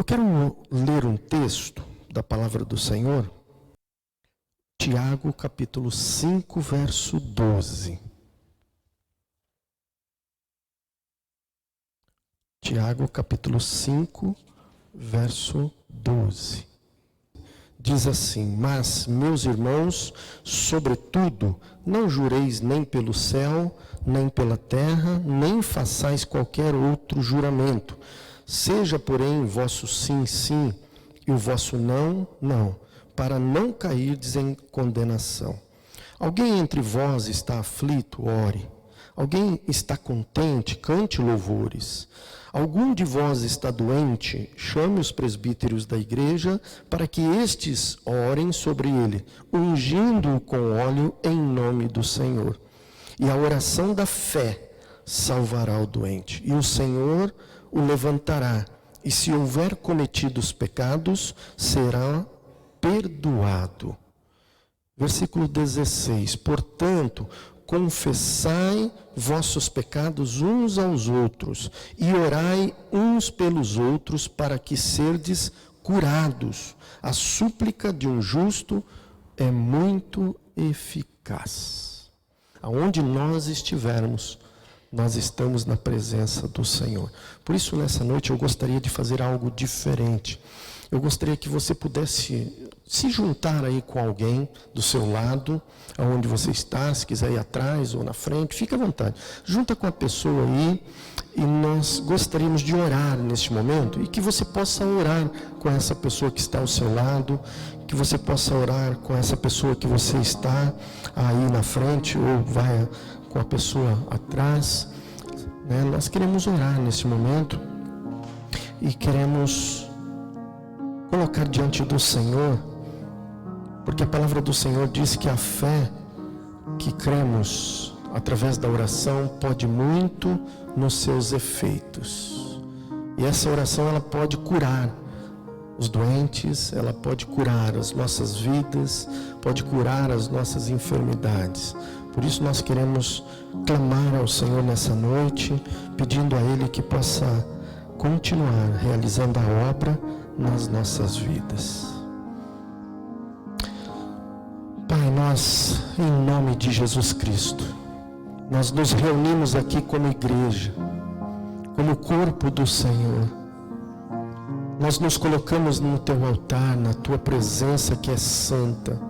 Eu quero ler um texto da palavra do Senhor, Tiago capítulo 5, verso 12. Tiago capítulo 5, verso 12. Diz assim: mas, meus irmãos, sobretudo, não jureis nem pelo céu, nem pela terra, nem façais qualquer outro juramento. Seja, porém, o vosso sim, sim, e o vosso não, não, para não cairdes em condenação. Alguém entre vós está aflito? Ore. Alguém está contente? Cante louvores. Algum de vós está doente? Chame os presbíteros da igreja, para que estes orem sobre ele, ungindo-o com óleo em nome do Senhor. E a oração da fé salvará o doente, e o Senhor o levantará, e se houver cometido os pecados, será perdoado. Versículo 16. Portanto, confessai vossos pecados uns aos outros, e orai uns pelos outros, para que serdes curados. A súplica de um justo é muito eficaz. Aonde nós estivermos, nós estamos na presença do Senhor. Por isso, nessa noite, eu gostaria de fazer algo diferente. Eu gostaria que você pudesse se juntar aí com alguém do seu lado, aonde você está, se quiser ir atrás ou na frente, fique à vontade. Junta com a pessoa aí, e nós gostaríamos de orar neste momento, e que você possa orar com essa pessoa que está ao seu lado, que você possa orar com essa pessoa que você está aí na frente, ou vai com a pessoa atrás, né? Nós queremos orar nesse momento e queremos colocar diante do Senhor, porque a palavra do Senhor diz que a fé que cremos através da oração pode muito nos seus efeitos. E essa oração, ela pode curar os doentes, ela pode curar as nossas vidas, pode curar as nossas enfermidades. Por isso nós queremos clamar ao Senhor nessa noite, pedindo a Ele que possa continuar realizando a obra nas nossas vidas. Pai, nós, em nome de Jesus Cristo, nós nos reunimos aqui como igreja, como corpo do Senhor. Nós nos colocamos no Teu altar, na Tua presença que é santa,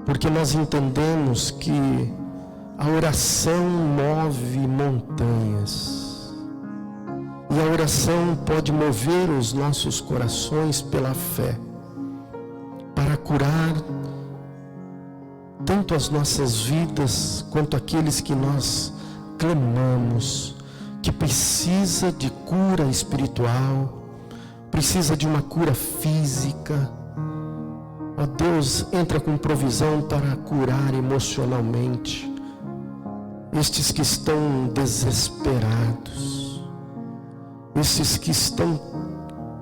porque nós entendemos que a oração move montanhas, e a oração pode mover os nossos corações pela fé, para curar tanto as nossas vidas, quanto aqueles que nós clamamos, que precisa de cura espiritual, precisa de uma cura física. Ó Deus, entra com provisão para curar emocionalmente estes que estão desesperados, estes que estão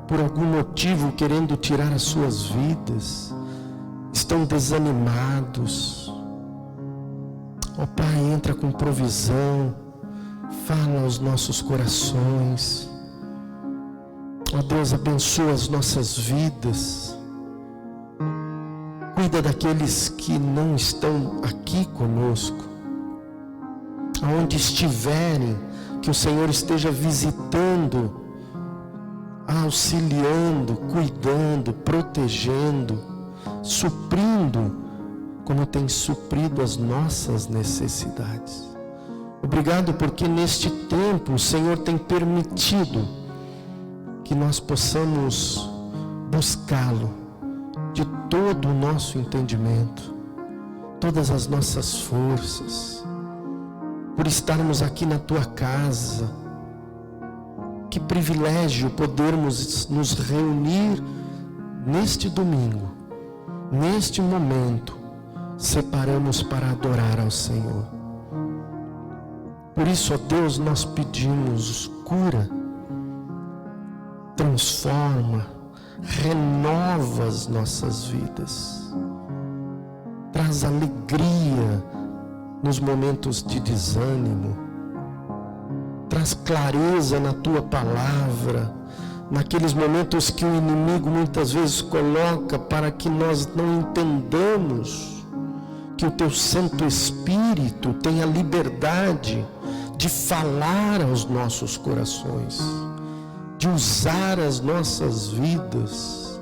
por algum motivo querendo tirar as suas vidas, estão desanimados. Ó Pai, entra com provisão, fala aos nossos corações. Ó Deus, abençoa as nossas vidas. Cuida daqueles que não estão aqui conosco. Aonde estiverem, que o Senhor esteja visitando, auxiliando, cuidando, protegendo, suprindo, como tem suprido as nossas necessidades. Obrigado porque neste tempo o Senhor tem permitido que nós possamos buscá-lo de todo o nosso entendimento, todas as nossas forças, por estarmos aqui na Tua casa. Que privilégio podermos nos reunir neste domingo, neste momento, separamos para adorar ao Senhor. Por isso, ó Deus, nós pedimos cura, transforma, renova as nossas vidas, traz alegria nos momentos de desânimo, traz clareza na Tua palavra, naqueles momentos que o inimigo muitas vezes coloca para que nós não entendamos que o Teu Santo Espírito tem a liberdade de falar aos nossos corações, de usar as nossas vidas.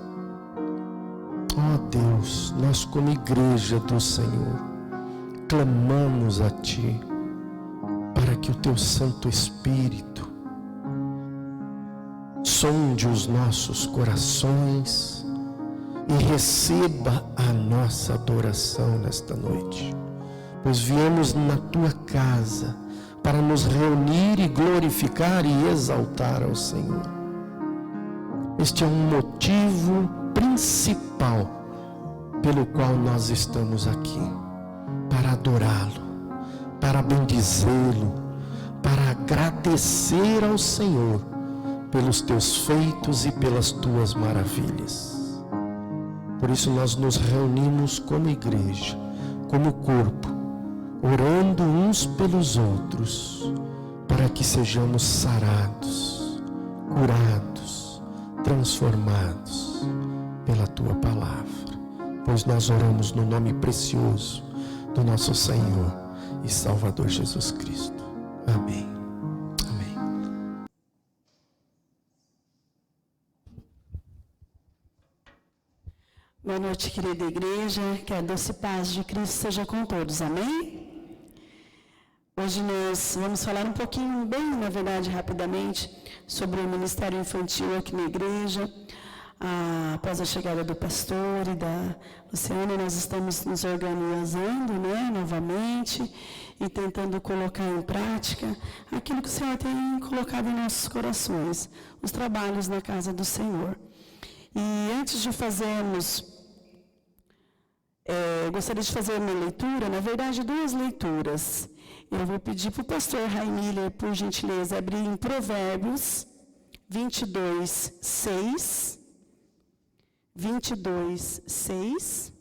Ó Deus, nós como igreja do Senhor, clamamos a Ti, para que o Teu Santo Espírito sonde os nossos corações e receba a nossa adoração nesta noite, pois viemos na Tua casa para nos reunir e glorificar e exaltar ao Senhor. Este é um motivo principal pelo qual nós estamos aqui, para adorá-lo, para bendizê-lo, para agradecer ao Senhor pelos Teus feitos e pelas Tuas maravilhas. Por isso nós nos reunimos como igreja, como corpo, orando uns pelos outros, para que sejamos sarados, curados, transformados pela Tua palavra. Pois nós oramos no nome precioso do nosso Senhor e Salvador Jesus Cristo. Amém. Amém. Boa noite, querida igreja. Que a doce paz de Cristo seja com todos. Amém? Hoje nós vamos falar um pouquinho, bem, na verdade, rapidamente, sobre o ministério infantil aqui na igreja. Após a chegada do pastor e da Luciana, nós estamos nos organizando, novamente, e tentando colocar em prática aquilo que o Senhor tem colocado em nossos corações, os trabalhos na casa do Senhor. E antes de fazermos, eu gostaria de fazer uma leitura, na verdade, 2 leituras. Eu vou pedir para o pastor Raimiller, por gentileza, abrir em Provérbios 22, 6. 22, 6.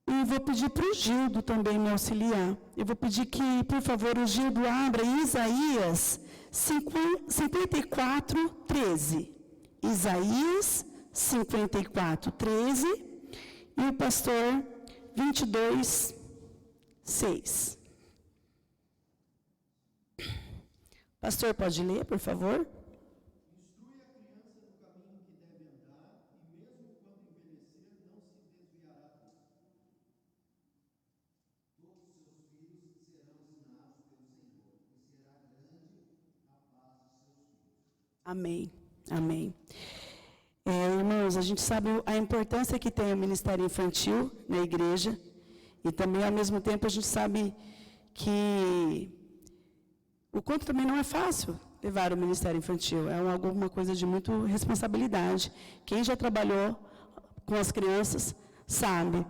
E vou pedir para o Gildo também me auxiliar. Eu vou pedir que, por favor, o Gildo abra Isaías 54, 13. Isaías 54, 13. E o pastor 22, 6. Pastor, pode ler, por favor? Amém, amém. Irmãos, a gente sabe a importância que tem o ministério infantil na igreja e também, ao mesmo tempo, a gente sabe que o quanto também não é fácil levar o ministério infantil. É alguma coisa de muita responsabilidade. Quem já trabalhou com as crianças sabe.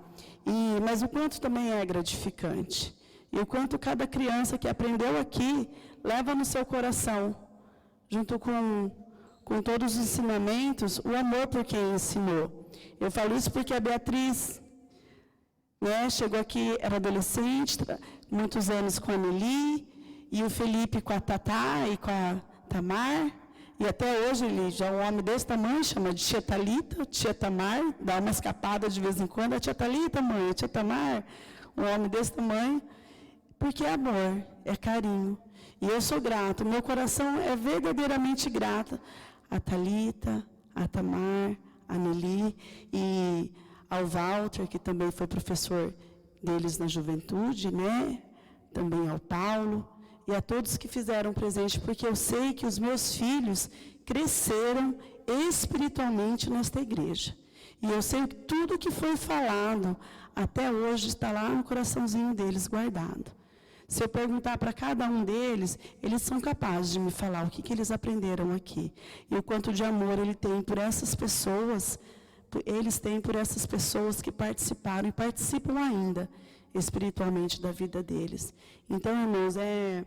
Mas o quanto também é gratificante. E o quanto cada criança que aprendeu aqui leva no seu coração, junto com todos os ensinamentos, o amor por quem ensinou. Eu falo isso porque a Beatriz, chegou aqui, era adolescente, muitos anos com a Nelly, e o Felipe com a Tatá e com a Tamar, e até hoje ele já é um homem desse tamanho, chama de tia Thalita, tia Tamar, dá uma escapada de vez em quando, a tia Thalita, mãe, a tia Tamar, um homem desse tamanho, porque é amor, é carinho. E eu sou grato, meu coração é verdadeiramente grato a Thalita, a Tamar, a Nelly e ao Walter, que também foi professor deles na juventude, também ao Paulo, e a todos que fizeram presente, porque eu sei que os meus filhos cresceram espiritualmente nesta igreja. E eu sei que tudo que foi falado até hoje está lá no coraçãozinho deles guardado. Se eu perguntar para cada um deles, eles são capazes de me falar o que eles aprenderam aqui. E o quanto de amor ele tem por essas pessoas, eles têm por essas pessoas que participaram e participam ainda espiritualmente da vida deles. Então, irmãos, é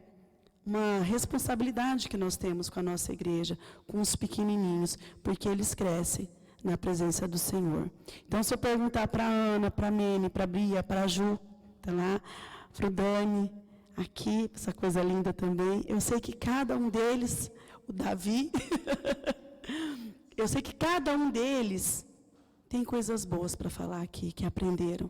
uma responsabilidade que nós temos com a nossa igreja, com os pequenininhos, porque eles crescem na presença do Senhor. Então, se eu perguntar para a Ana, para a Mene, para a Bria, para a Ju, tá lá, para o Dani, aqui, essa coisa linda também. Eu sei que cada um deles, o Davi, eu sei que cada um deles tem coisas boas para falar aqui, que aprenderam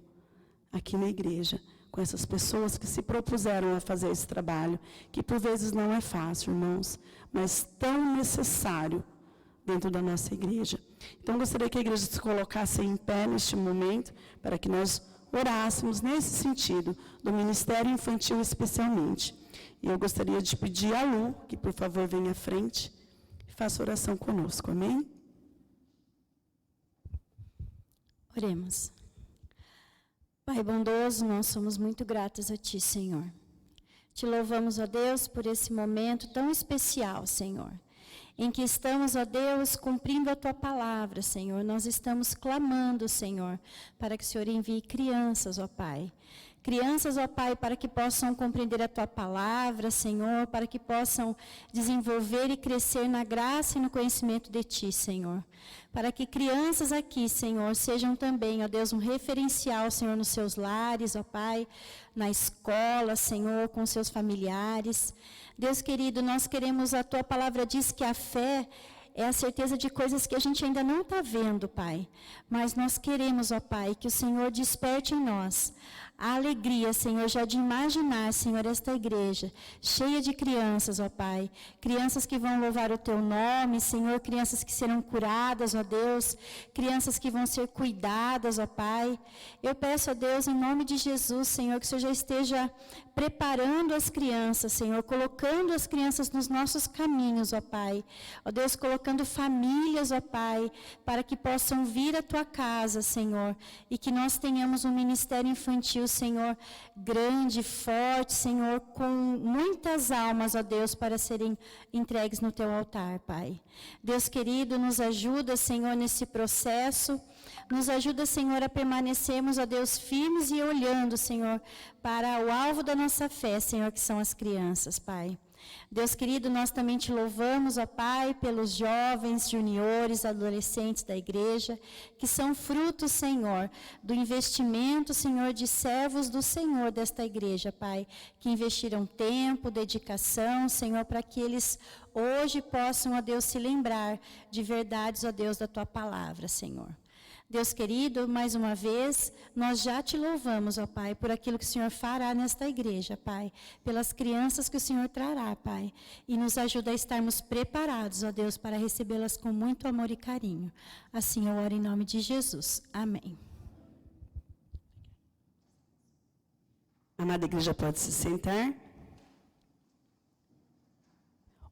aqui na igreja, com essas pessoas que se propuseram a fazer esse trabalho, que por vezes não é fácil, irmãos, mas tão necessário dentro da nossa igreja. Então, gostaria que a igreja se colocasse em pé neste momento, para que nós orássemos nesse sentido, do Ministério Infantil especialmente. E eu gostaria de pedir a Lu, que por favor venha à frente e faça oração conosco, amém? Oremos. Pai bondoso, nós somos muito gratos a Ti, Senhor. Te louvamos, ó Deus, por esse momento tão especial, Senhor, em que estamos, ó Deus, cumprindo a Tua palavra, Senhor. Nós estamos clamando, Senhor, para que o Senhor envie crianças, ó Pai. Crianças, ó Pai, para que possam compreender a Tua palavra, Senhor, para que possam desenvolver e crescer na graça e no conhecimento de Ti, Senhor. Para que crianças aqui, Senhor, sejam também, ó Deus, um referencial, Senhor, nos seus lares, ó Pai, na escola, Senhor, com seus familiares. Deus querido, nós queremos, a Tua palavra diz que a fé é a certeza de coisas que a gente ainda não está vendo, Pai. Mas nós queremos, ó Pai, que o Senhor desperte em nós a alegria, Senhor, já de imaginar, Senhor, esta igreja cheia de crianças, ó Pai. Crianças que vão louvar o Teu nome, Senhor, crianças que serão curadas, ó Deus. Crianças que vão ser cuidadas, ó Pai. Eu peço, ó Deus, em nome de Jesus, Senhor, que o Senhor já esteja preparando as crianças, Senhor, colocando as crianças nos nossos caminhos, ó Pai. Ó Deus, colocando famílias, ó Pai, para que possam vir à Tua casa, Senhor, e que nós tenhamos um ministério infantil, Senhor, grande, forte, Senhor, com muitas almas, ó Deus, para serem entregues no Teu altar, Pai. Deus querido, nos ajuda, Senhor, nesse processo. Nos ajuda, Senhor, a permanecermos, ó Deus, firmes e olhando, Senhor, para o alvo da nossa fé, Senhor, que são as crianças, Pai. Deus querido, nós também Te louvamos, ó Pai, pelos jovens, juniores, adolescentes da igreja, que são frutos, Senhor, do investimento, Senhor, de servos do Senhor desta igreja, Pai, que investiram tempo, dedicação, Senhor, para que eles hoje possam, ó Deus, se lembrar de verdades, ó Deus, da Tua palavra, Senhor. Deus querido, mais uma vez, nós já Te louvamos, ó Pai, por aquilo que o Senhor fará nesta igreja, Pai, pelas crianças que o Senhor trará, Pai, e nos ajuda a estarmos preparados, ó Deus, para recebê-las com muito amor e carinho. Assim eu oro em nome de Jesus. Amém. A amada igreja pode se sentar.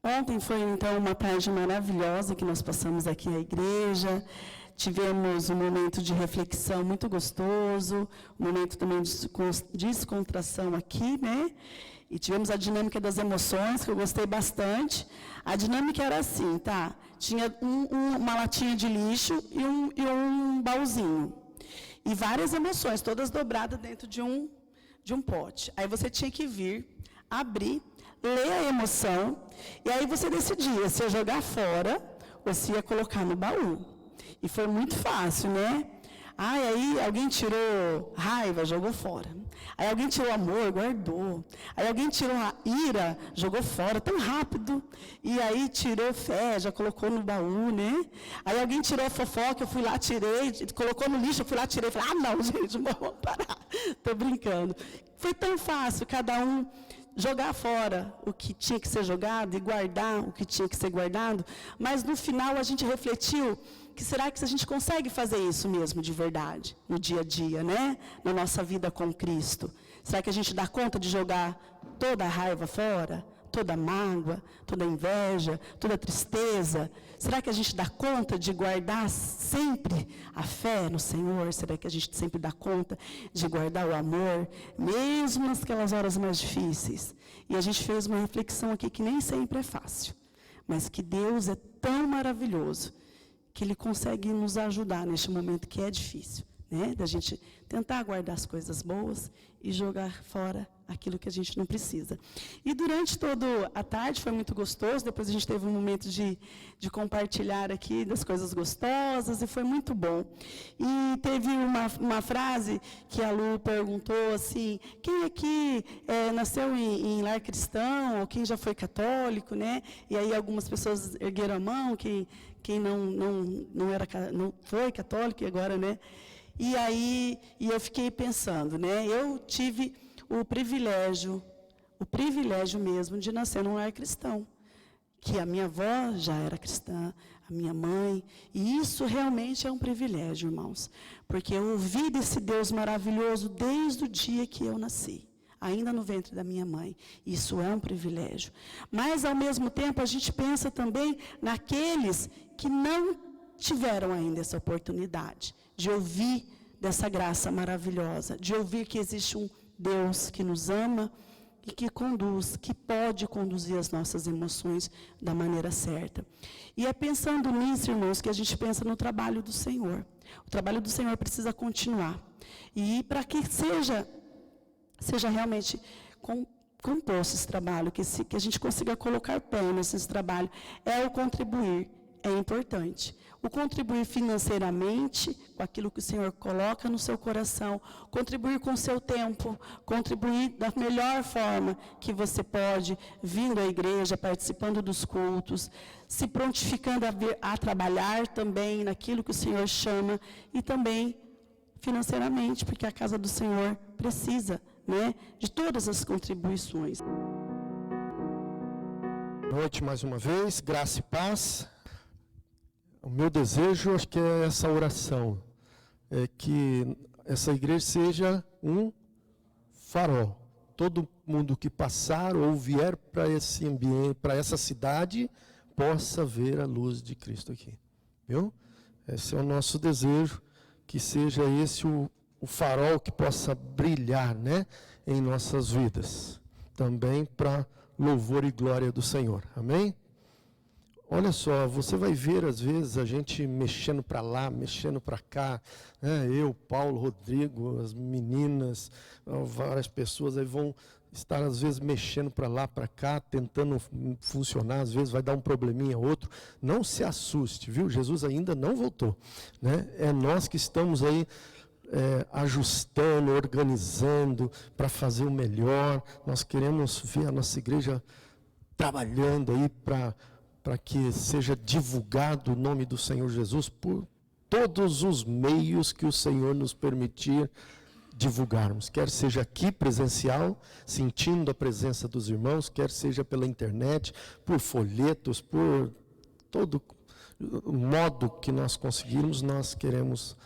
Ontem foi, então, uma tarde maravilhosa que nós passamos aqui na igreja. Tivemos um momento de reflexão muito gostoso, um momento também de descontração aqui, né? E tivemos a dinâmica das emoções, que eu gostei bastante. A dinâmica era assim, tá? Tinha uma latinha de lixo e um baúzinho. E várias emoções, todas dobradas dentro de um pote. Aí você tinha que vir, abrir, ler a emoção, e aí você decidia se ia jogar fora ou se ia colocar no baú. E foi muito fácil, né? Aí alguém tirou raiva, jogou fora. Aí alguém tirou amor, guardou. Aí alguém tirou a ira, jogou fora, tão rápido. E aí tirou fé, já colocou no baú, né? Aí alguém tirou a fofoca, eu fui lá, tirei, colocou no lixo, eu fui lá, tirei. Falei, não, gente, vamos parar. Estou brincando. Foi tão fácil, cada um jogar fora o que tinha que ser jogado e guardar o que tinha que ser guardado. Mas no final a gente refletiu que será que a gente consegue fazer isso mesmo de verdade, no dia a dia, né? Na nossa vida com Cristo. Será que a gente dá conta de jogar toda a raiva fora? Toda a mágoa, toda a inveja, toda a tristeza? Será que a gente dá conta de guardar sempre a fé no Senhor? Será que a gente sempre dá conta de guardar o amor, mesmo naquelas horas mais difíceis? E a gente fez uma reflexão aqui que nem sempre é fácil, mas que Deus é tão maravilhoso que Ele consegue nos ajudar neste momento que é difícil, né? Da gente tentar guardar as coisas boas e jogar fora aquilo que a gente não precisa. E durante toda a tarde foi muito gostoso, depois a gente teve um momento de compartilhar aqui das coisas gostosas, e foi muito bom. E teve uma frase que a Lu perguntou assim, quem aqui nasceu em lar cristão, ou quem já foi católico, né? E aí algumas pessoas ergueram a mão, quem não foi católico, e agora, né? E aí eu fiquei pensando, né? Eu tive o privilégio mesmo de nascer num lar cristão, que a minha avó já era cristã, a minha mãe, e isso realmente é um privilégio, irmãos, porque eu ouvi desse Deus maravilhoso desde o dia que eu nasci, ainda no ventre da minha mãe. Isso é um privilégio. Mas, ao mesmo tempo, a gente pensa também naqueles que não tiveram ainda essa oportunidade de ouvir dessa graça maravilhosa, de ouvir que existe um Deus que nos ama e que conduz, que pode conduzir as nossas emoções da maneira certa. E é pensando nisso, irmãos, que a gente pensa no trabalho do Senhor. O trabalho do Senhor precisa continuar. E para que seja realmente composto esse trabalho, que a gente consiga colocar pé nesse trabalho, é o contribuir. É importante. O contribuir financeiramente, com aquilo que o Senhor coloca no seu coração, contribuir com o seu tempo, contribuir da melhor forma que você pode, vindo à igreja, participando dos cultos, se prontificando a trabalhar também naquilo que o Senhor chama, e também financeiramente, porque a casa do Senhor precisa, né, de todas as contribuições. Boa noite mais uma vez, graça e paz. O meu desejo, acho que é essa oração, é que essa igreja seja um farol. Todo mundo que passar ou vier para esse ambiente, para essa cidade, possa ver a luz de Cristo aqui. Viu? Esse é o nosso desejo, que seja esse o farol que possa brilhar, né, em nossas vidas. Também para louvor e glória do Senhor. Amém? Olha só, você vai ver às vezes a gente mexendo para lá, mexendo para cá, né? Eu, Paulo, Rodrigo, as meninas, várias pessoas aí vão estar às vezes mexendo para lá, para cá, tentando funcionar, às vezes vai dar um probleminha outro. Não se assuste, viu? Jesus ainda não voltou, né? É nós que estamos aí ajustando, organizando para fazer o melhor. Nós queremos ver a nossa igreja trabalhando aí para que seja divulgado o nome do Senhor Jesus por todos os meios que o Senhor nos permitir divulgarmos, quer seja aqui presencial, sentindo a presença dos irmãos, quer seja pela internet, por folhetos, por todo o modo que nós conseguirmos, nós queremos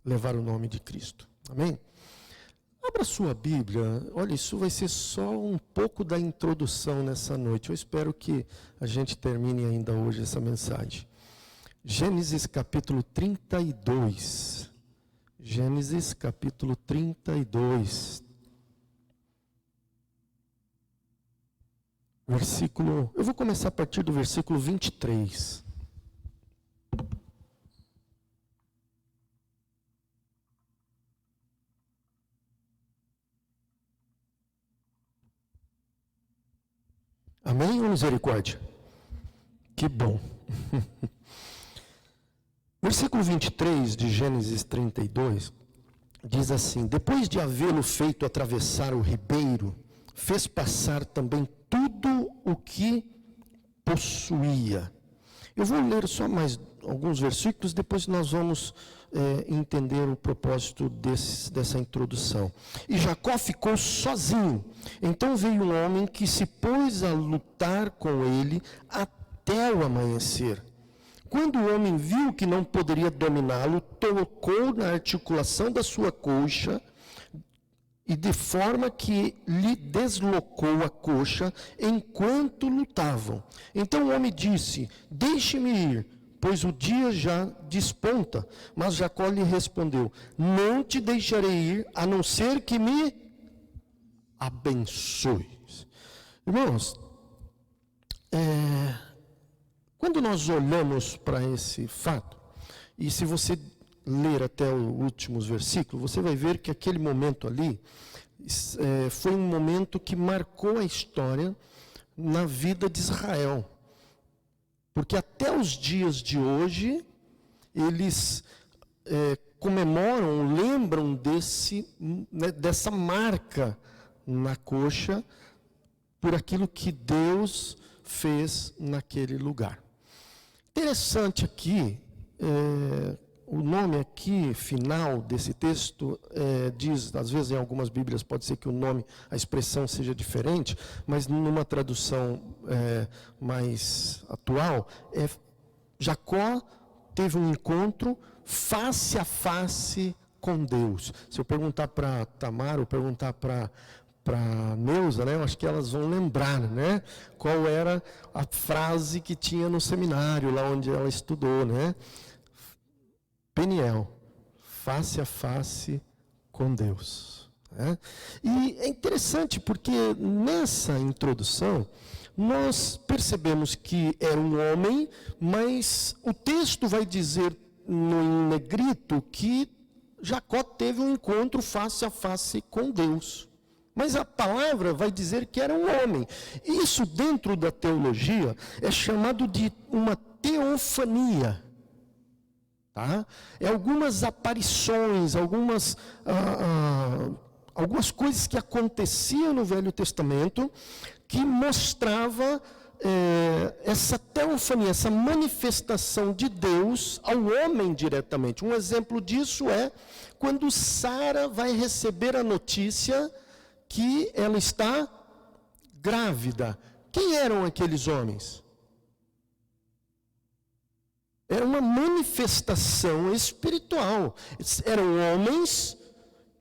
levar o nome de Cristo. Amém? Abra sua Bíblia, olha, isso vai ser só um pouco da introdução nessa noite. Eu espero que a gente termine ainda hoje essa mensagem. Gênesis capítulo 32. Gênesis capítulo 32. Eu vou começar a partir do versículo 23. Amém ou misericórdia? Que bom. Versículo 23 de Gênesis 32 diz assim: depois de havê-lo feito atravessar o ribeiro, fez passar também tudo o que possuía. Eu vou ler só mais alguns versículos, depois nós vamos entender o propósito dessa introdução. E Jacó ficou sozinho. Então veio um homem que se pôs a lutar com ele até o amanhecer. Quando o homem viu que não poderia dominá-lo, tocou na articulação da sua coxa, e de forma que lhe deslocou a coxa enquanto lutavam. Então o homem disse: deixe-me ir, pois o dia já desponta. Mas Jacó lhe respondeu: não te deixarei ir, a não ser que me abençoes. Irmãos, quando nós olhamos para esse fato, e se você ler até os últimos versículos, você vai ver que aquele momento ali, foi um momento que marcou a história na vida de Israel. Porque até os dias de hoje, eles comemoram, lembram dessa marca na coxa, por aquilo que Deus fez naquele lugar. Interessante aqui, o nome aqui, final desse texto, diz, às vezes em algumas Bíblias pode ser que o nome, a expressão seja diferente, mas numa tradução mais atual, Jacó teve um encontro face a face com Deus. Se eu perguntar para Tamara, ou perguntar para Neuza, né, eu acho que elas vão lembrar, né, qual era a frase que tinha no seminário, lá onde ela estudou, né? Peniel, face a face com Deus. Né? E é interessante porque nessa introdução nós percebemos que era um homem, mas o texto vai dizer no negrito que Jacó teve um encontro face a face com Deus. Mas a palavra vai dizer que era um homem. Isso dentro da teologia é chamado de uma teofania. Tá? Algumas aparições, algumas coisas que aconteciam no Velho Testamento que mostrava essa teofania, essa manifestação de Deus ao homem diretamente. Um exemplo disso é quando Sara vai receber a notícia que ela está grávida. Quem eram aqueles homens? Era uma manifestação espiritual. Eram homens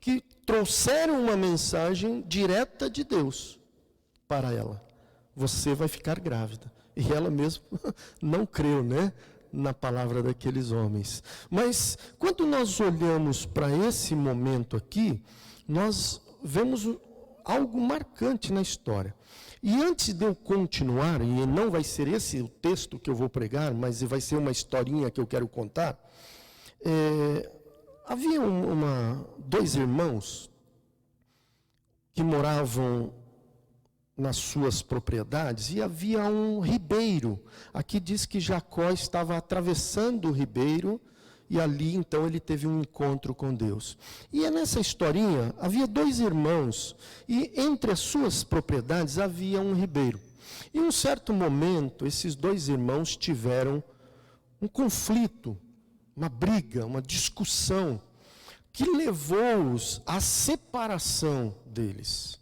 que trouxeram uma mensagem direta de Deus para ela. Você vai ficar grávida. E ela mesmo não creu, né, na palavra daqueles homens. Mas quando nós olhamos para esse momento aqui, nós vemos algo marcante na história. E antes de eu continuar, e não vai ser esse o texto que eu vou pregar, mas vai ser uma historinha que eu quero contar, havia dois irmãos que moravam nas suas propriedades, e havia um ribeiro. Aqui diz que Jacó estava atravessando o ribeiro, e ali então ele teve um encontro com Deus. E nessa historinha havia dois irmãos, e entre as suas propriedades havia um ribeiro. E em um certo momento, esses dois irmãos tiveram um conflito, uma briga, uma discussão, que levou-os à separação deles.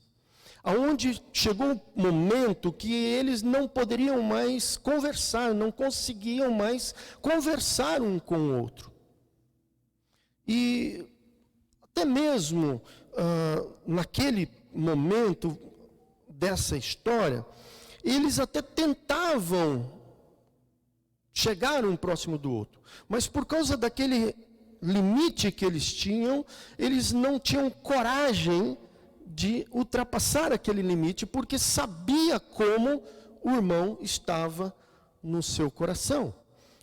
Aonde chegou um momento que eles não poderiam mais conversar, não conseguiam mais conversar um com o outro. E até mesmo naquele momento dessa história, eles até tentavam chegar um próximo do outro, mas por causa daquele limite que eles tinham, eles não tinham coragem de ultrapassar aquele limite, porque sabia como o irmão estava no seu coração.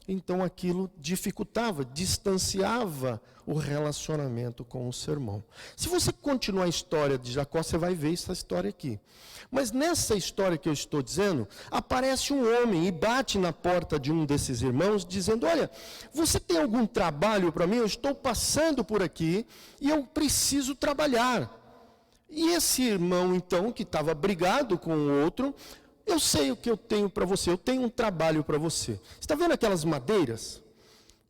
Então aquilo dificultava, distanciava o relacionamento com o seu irmão. Se você continuar a história de Jacó, você vai ver essa história aqui. Mas nessa história que eu estou dizendo, aparece um homem e bate na porta de um desses irmãos, dizendo: olha, você tem algum trabalho para mim? Eu estou passando por aqui e eu preciso trabalhar. E esse irmão, então, que estava brigado com o outro: eu sei o que eu tenho para você, eu tenho um trabalho para você. Está vendo aquelas madeiras?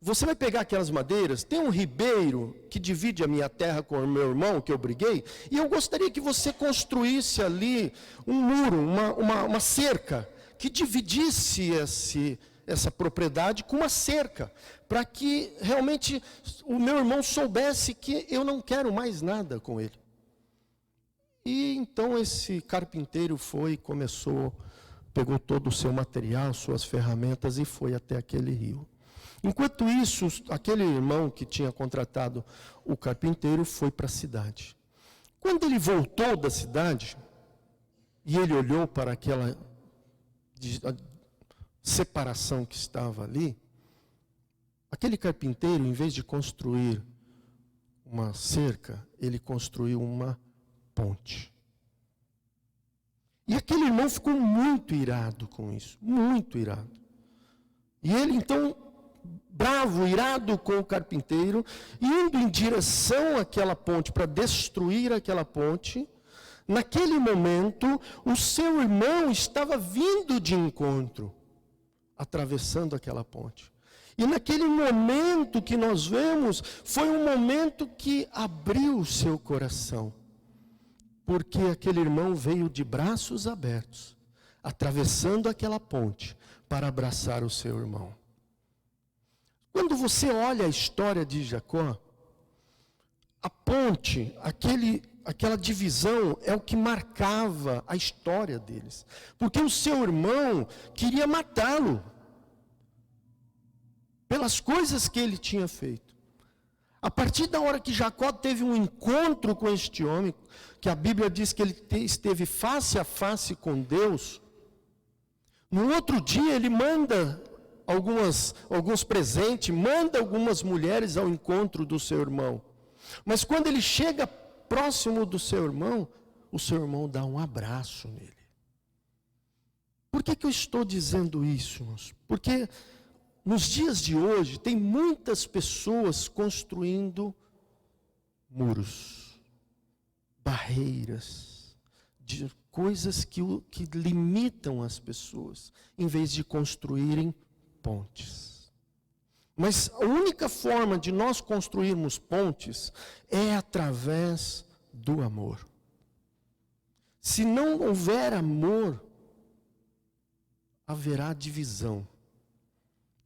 Você vai pegar aquelas madeiras, tem um ribeiro que divide a minha terra com o meu irmão, que eu briguei, e eu gostaria que você construísse ali um muro, uma cerca, que dividisse essa propriedade com uma cerca, para que realmente o meu irmão soubesse que eu não quero mais nada com ele. E então esse carpinteiro pegou todo o seu material, suas ferramentas e foi até aquele rio. Enquanto isso, aquele irmão que tinha contratado o carpinteiro foi para a cidade. Quando ele voltou da cidade, e ele olhou para aquela separação que estava ali, aquele carpinteiro, em vez de construir uma cerca, ele construiu uma ponte. E aquele irmão ficou muito irado com isso, muito irado. E ele então, bravo, irado com o carpinteiro, indo em direção àquela ponte, para destruir aquela ponte, naquele momento, o seu irmão estava vindo de encontro, atravessando aquela ponte. E naquele momento que nós vemos, foi um momento que abriu o seu coração. Porque aquele irmão veio de braços abertos, atravessando aquela ponte, para abraçar o seu irmão. Quando você olha a história de Jacó, a ponte, aquela divisão é o que marcava a história deles. Porque o seu irmão queria matá-lo, pelas coisas que ele tinha feito. A partir da hora que Jacó teve um encontro com este homem, que a Bíblia diz que ele esteve face a face com Deus, no outro dia ele manda alguns presentes, manda algumas mulheres ao encontro do seu irmão. Mas quando ele chega próximo do seu irmão, o seu irmão dá um abraço nele. Por que eu estou dizendo isso, irmãos? Porque nos dias de hoje, tem muitas pessoas construindo muros, barreiras, de coisas que limitam as pessoas, em vez de construírem pontes. Mas a única forma de nós construirmos pontes é através do amor. Se não houver amor, haverá divisão.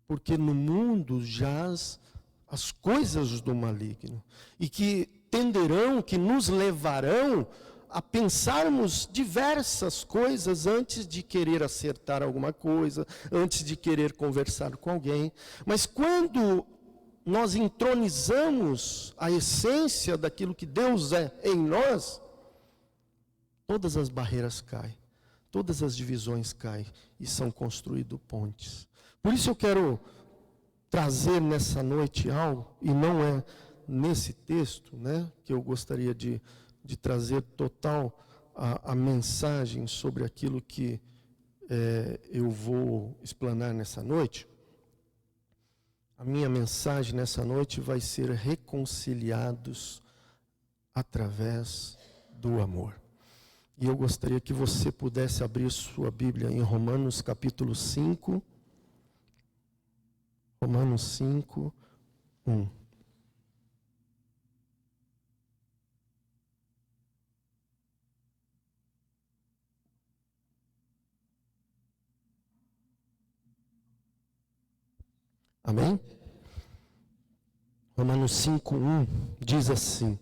Porque no mundo jaz as coisas do maligno, e que tenderão, que nos levarão a pensarmos diversas coisas antes de querer acertar alguma coisa, antes de querer conversar com alguém. Mas quando nós entronizamos a essência daquilo que Deus é em nós, todas as barreiras caem, todas as divisões caem e são construídas pontes. Por isso eu quero trazer nessa noite algo, e não é nesse texto, né, que eu gostaria de trazer total a mensagem sobre aquilo que eu vou explanar nessa noite. A minha mensagem nessa noite vai ser reconciliados através do amor. E eu gostaria que você pudesse abrir sua Bíblia em Romanos capítulo 5, Romanos 5, 1. Amém? Romanos 5, 1 diz assim: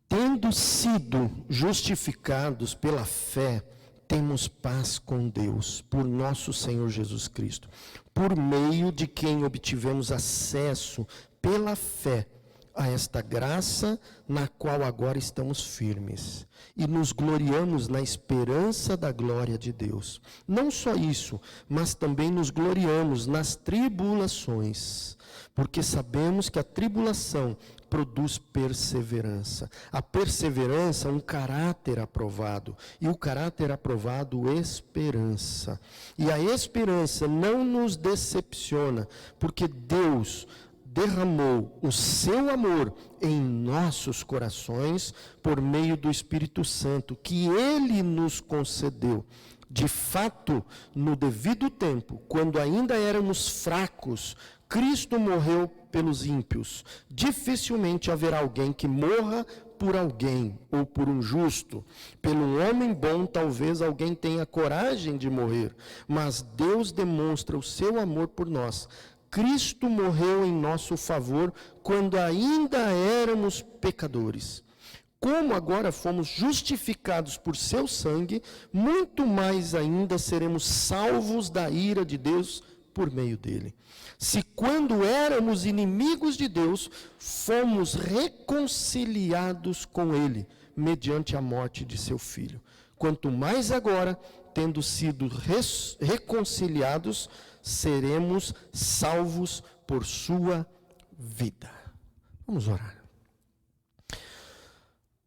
tendo sido justificados pela fé, temos paz com Deus, por nosso Senhor Jesus Cristo, por meio de quem obtivemos acesso pela fé a esta graça na qual agora estamos firmes e nos gloriamos na esperança da glória de Deus. Não só isso, mas também nos gloriamos nas tribulações, porque sabemos que a tribulação produz perseverança. A perseverança, um caráter aprovado. E o caráter aprovado, esperança. E a esperança não nos decepciona, porque Deus derramou o seu amor em nossos corações por meio do Espírito Santo, que Ele nos concedeu. De fato, no devido tempo, quando ainda éramos fracos, Cristo morreu pelos ímpios. Dificilmente haverá alguém que morra por alguém ou por um justo. Pelo homem bom, talvez alguém tenha coragem de morrer, mas Deus demonstra o seu amor por nós. Cristo morreu em nosso favor quando ainda éramos pecadores. Como agora fomos justificados por seu sangue, muito mais ainda seremos salvos da ira de Deus por meio dele. Se quando éramos inimigos de Deus, fomos reconciliados com ele, mediante a morte de seu filho. Quanto mais agora, tendo sido reconciliados, seremos salvos por sua vida. Vamos orar.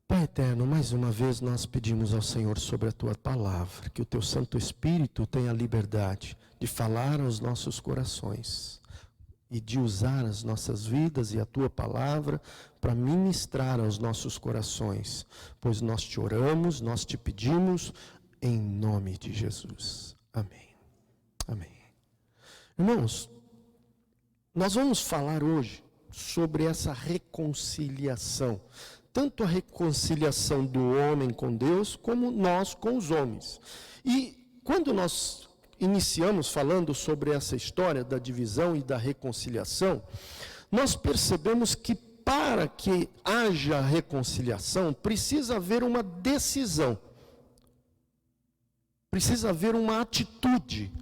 Pai eterno, mais uma vez nós pedimos ao Senhor sobre a Tua palavra, que o Teu Santo Espírito tenha a liberdade de falar aos nossos corações e de usar as nossas vidas e a Tua palavra para ministrar aos nossos corações, pois nós te oramos, nós te pedimos, em nome de Jesus. Amém. Amém. Irmãos, nós vamos falar hoje sobre essa reconciliação. Tanto a reconciliação do homem com Deus, como nós com os homens. E quando nós iniciamos falando sobre essa história da divisão e da reconciliação, nós percebemos que para que haja reconciliação, precisa haver uma decisão. Precisa haver uma atitude.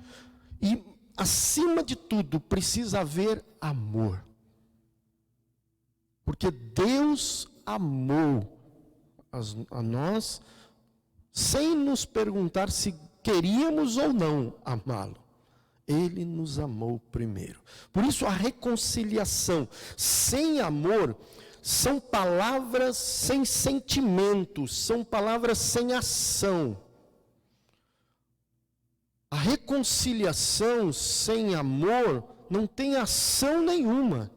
E, acima de tudo, precisa haver amor. Porque Deus amou a nós, sem nos perguntar se queríamos ou não amá-lo. Ele nos amou primeiro. Por isso a reconciliação sem amor são palavras sem sentimentos, são palavras sem ação. A reconciliação sem amor não tem ação nenhuma.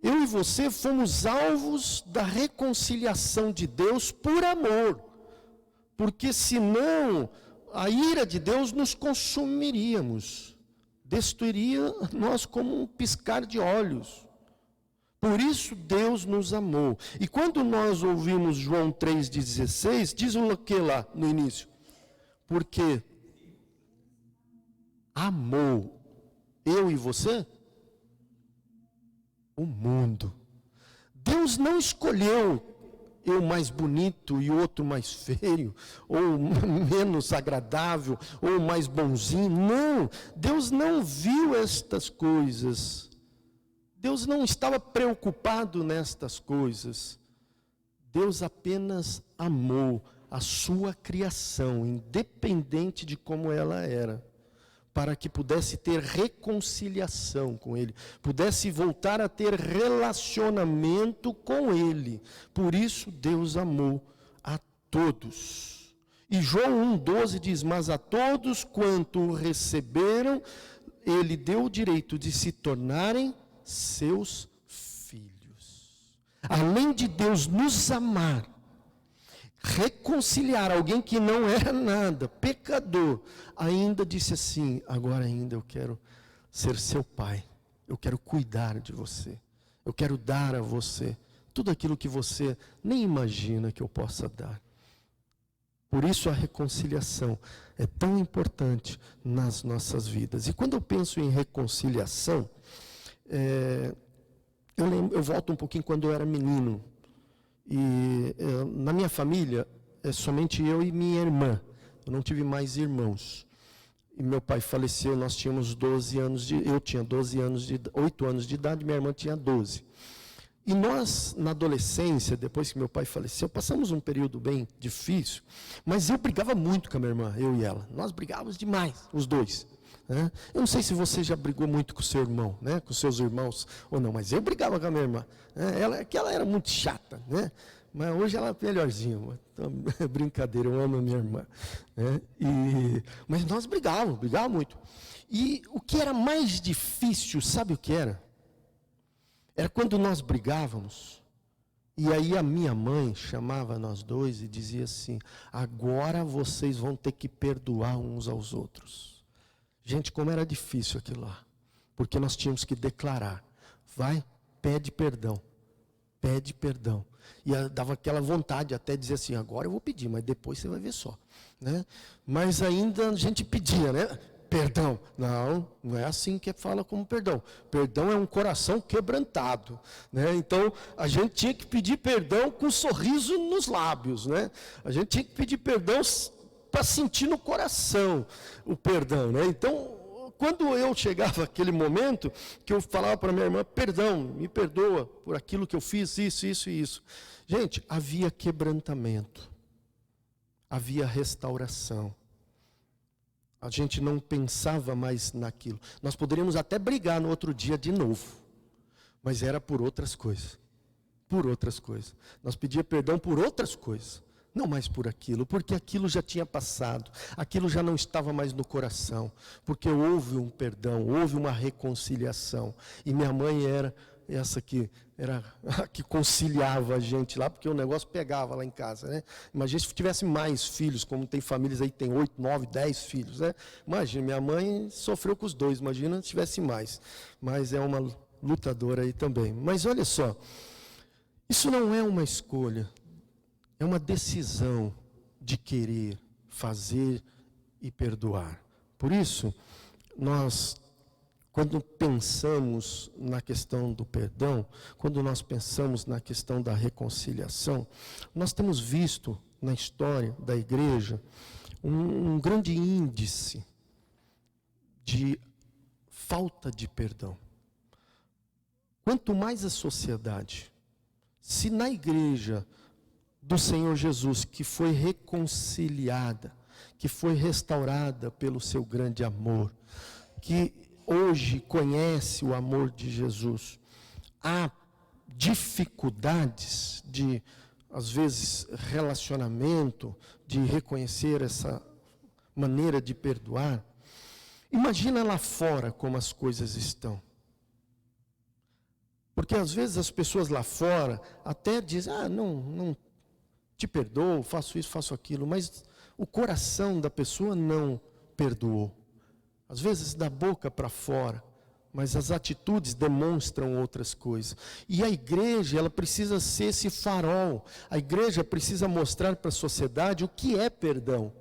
Eu e você fomos alvos da reconciliação de Deus por amor. Porque senão a ira de Deus nos consumiríamos. Destruiria nós como um piscar de olhos. Por isso Deus nos amou. E quando nós ouvimos João 3,16, diz o que lá no início? Porque amou eu e você o mundo. Deus não escolheu eu mais bonito e o outro mais feio, ou menos agradável, ou mais bonzinho. Não, Deus não viu estas coisas. Deus não estava preocupado nestas coisas. Deus apenas amou a sua criação, independente de como ela era, para que pudesse ter reconciliação com Ele, pudesse voltar a ter relacionamento com Ele. Por isso Deus amou a todos. E João 1,12 diz, mas a todos quanto o receberam, Ele deu o direito de se tornarem seus filhos. Além de Deus nos amar, reconciliar alguém que não era nada, pecador, ainda disse assim, agora ainda eu quero ser seu pai, eu quero cuidar de você, eu quero dar a você tudo aquilo que você nem imagina que eu possa dar. Por isso a reconciliação é tão importante nas nossas vidas. E quando eu penso em reconciliação, eu volto um pouquinho quando eu era menino. E na minha família, é somente eu e minha irmã. Eu não tive mais irmãos. E meu pai faleceu, nós tínhamos 12 anos eu tinha 8 anos de idade, minha irmã tinha 12. E nós, na adolescência, depois que meu pai faleceu, passamos um período bem difícil, mas eu brigava muito com a minha irmã, eu e ela. Nós brigávamos demais, os dois. Né? Eu não sei se você já brigou muito com o seu irmão, né? Com seus irmãos ou não, mas eu brigava com a minha irmã. Né? Ela era muito chata, né? Mas hoje ela é melhorzinha. Brincadeira, eu amo a minha irmã. Né? Mas nós brigávamos muito. E o que era mais difícil, sabe o que era? Era quando nós brigávamos, e aí a minha mãe chamava nós dois e dizia assim, agora vocês vão ter que perdoar uns aos outros. Gente, como era difícil aquilo lá. Porque nós tínhamos que declarar. Vai, pede perdão. Pede perdão. E dava aquela vontade até de dizer assim, agora eu vou pedir, mas depois você vai ver só. Né? Mas ainda a gente pedia, né? Perdão. Não é assim que fala como perdão. Perdão é um coração quebrantado. Né? Então, a gente tinha que pedir perdão com um sorriso nos lábios. Né? A gente tinha que pedir perdão para sentir no coração o perdão, né? Então, quando eu chegava aquele momento, que eu falava para minha irmã, perdão, me perdoa por aquilo que eu fiz, isso e isso. Gente, havia quebrantamento, havia restauração. A gente não pensava mais naquilo. Nós poderíamos até brigar no outro dia de novo, mas era por outras coisas. por outras coisas. Nós pedíamos perdão por outras coisas, não mais por aquilo, porque aquilo já tinha passado, aquilo já não estava mais no coração, porque houve um perdão, houve uma reconciliação. E minha mãe era essa que era a que conciliava a gente lá, porque o negócio pegava lá em casa, né? Imagina se tivesse mais filhos, como tem famílias aí que tem 8, 9, 10 filhos, né? Imagina, minha mãe sofreu com os 2, imagina se tivesse mais. Mas é uma lutadora aí também. Mas olha só, isso não é uma escolha, é uma decisão de querer fazer e perdoar. Por isso, nós, quando pensamos na questão do perdão, quando nós pensamos na questão da reconciliação, nós temos visto na história da igreja um grande índice de falta de perdão. Quanto mais a sociedade, se na igreja do Senhor Jesus, que foi reconciliada, que foi restaurada pelo seu grande amor, que hoje conhece o amor de Jesus, há dificuldades de, às vezes, relacionamento, de reconhecer essa maneira de perdoar. Imagina lá fora como as coisas estão. Porque às vezes as pessoas lá fora até dizem, não te perdoo, faço isso, faço aquilo, mas o coração da pessoa não perdoou. Às vezes da boca para fora, mas as atitudes demonstram outras coisas. E a igreja, ela precisa ser esse farol. A igreja precisa mostrar para a sociedade o que é perdão.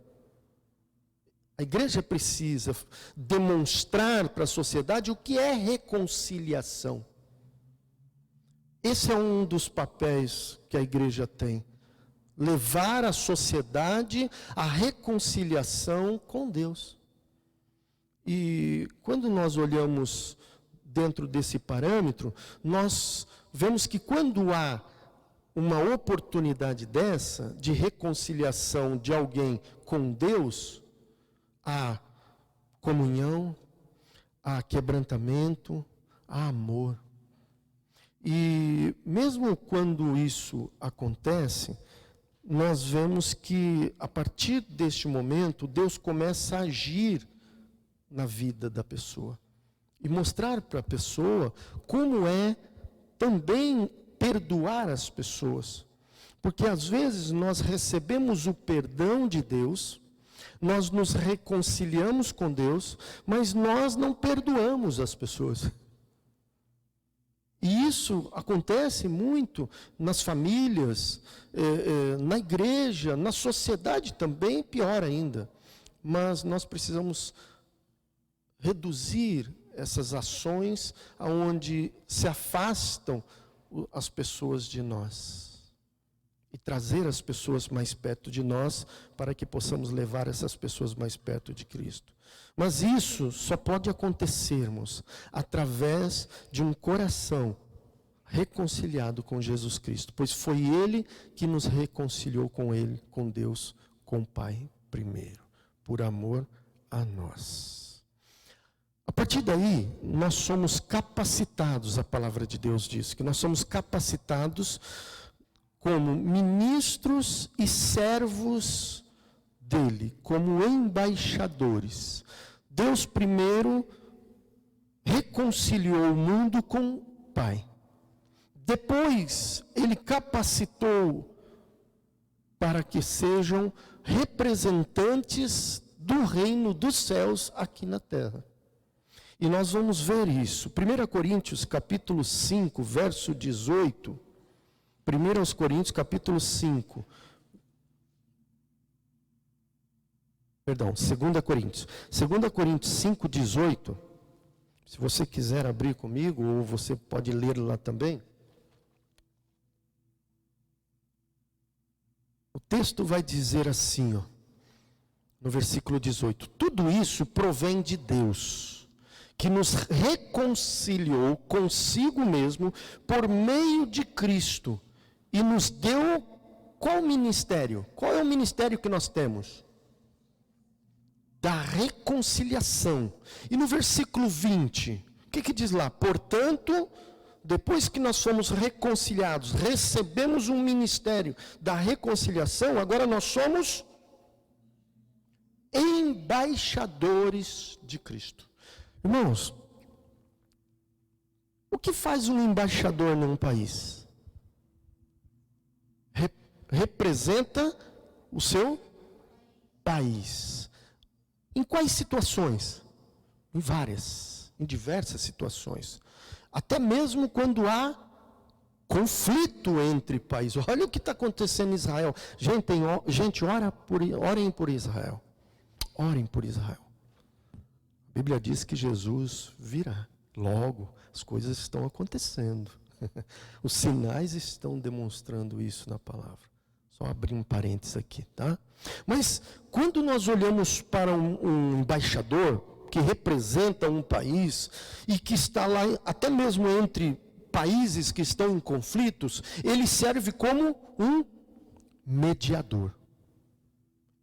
A igreja precisa demonstrar para a sociedade o que é reconciliação. Esse é um dos papéis que a igreja tem. Levar a sociedade à reconciliação com Deus. E quando nós olhamos dentro desse parâmetro, nós vemos que quando há uma oportunidade dessa, de reconciliação de alguém com Deus, há comunhão, há quebrantamento, há amor. E mesmo quando isso acontece, nós vemos que a partir deste momento, Deus começa a agir na vida da pessoa. E mostrar para a pessoa como é também perdoar as pessoas. Porque às vezes nós recebemos o perdão de Deus, nós nos reconciliamos com Deus, mas nós não perdoamos as pessoas. E isso acontece muito nas famílias, na igreja, na sociedade também, pior ainda. Mas nós precisamos reduzir essas ações aonde se afastam as pessoas de nós. E trazer as pessoas mais perto de nós, para que possamos levar essas pessoas mais perto de Cristo. Mas isso só pode acontecermos através de um coração reconciliado com Jesus Cristo, pois foi Ele que nos reconciliou com Ele, com Deus, com o Pai primeiro, por amor a nós. A partir daí, nós somos capacitados, a palavra de Deus diz, que nós somos capacitados como ministros e servos dele, como embaixadores. Deus primeiro reconciliou o mundo com o Pai. Depois, ele capacitou para que sejam representantes do reino dos céus aqui na terra. E nós vamos ver isso. 1 Coríntios, capítulo 5, verso 18. 1 Coríntios, capítulo 5. Perdão, 2 Coríntios. 2 Coríntios 5, 18. Se você quiser abrir comigo, ou você pode ler lá também. O texto vai dizer assim, no versículo 18. Tudo isso provém de Deus, que nos reconciliou consigo mesmo por meio de Cristo e nos deu qual ministério? Qual é o ministério que nós temos? Da reconciliação. E no versículo 20, o que diz lá? Portanto, depois que nós fomos reconciliados, recebemos um ministério da reconciliação, agora nós somos embaixadores de Cristo. Irmãos, o que faz um embaixador num país? Representa o seu país. Em quais situações? Em várias, em diversas situações. Até mesmo quando há conflito entre países. Olha o que está acontecendo em Israel. Gente, orem por Israel. Orem por Israel. A Bíblia diz que Jesus virá. Logo, as coisas estão acontecendo. Os sinais estão demonstrando isso na palavra. Só abrir um parênteses aqui, tá? Mas, quando nós olhamos para um embaixador que representa um país e que está lá, até mesmo entre países que estão em conflitos, ele serve como um mediador.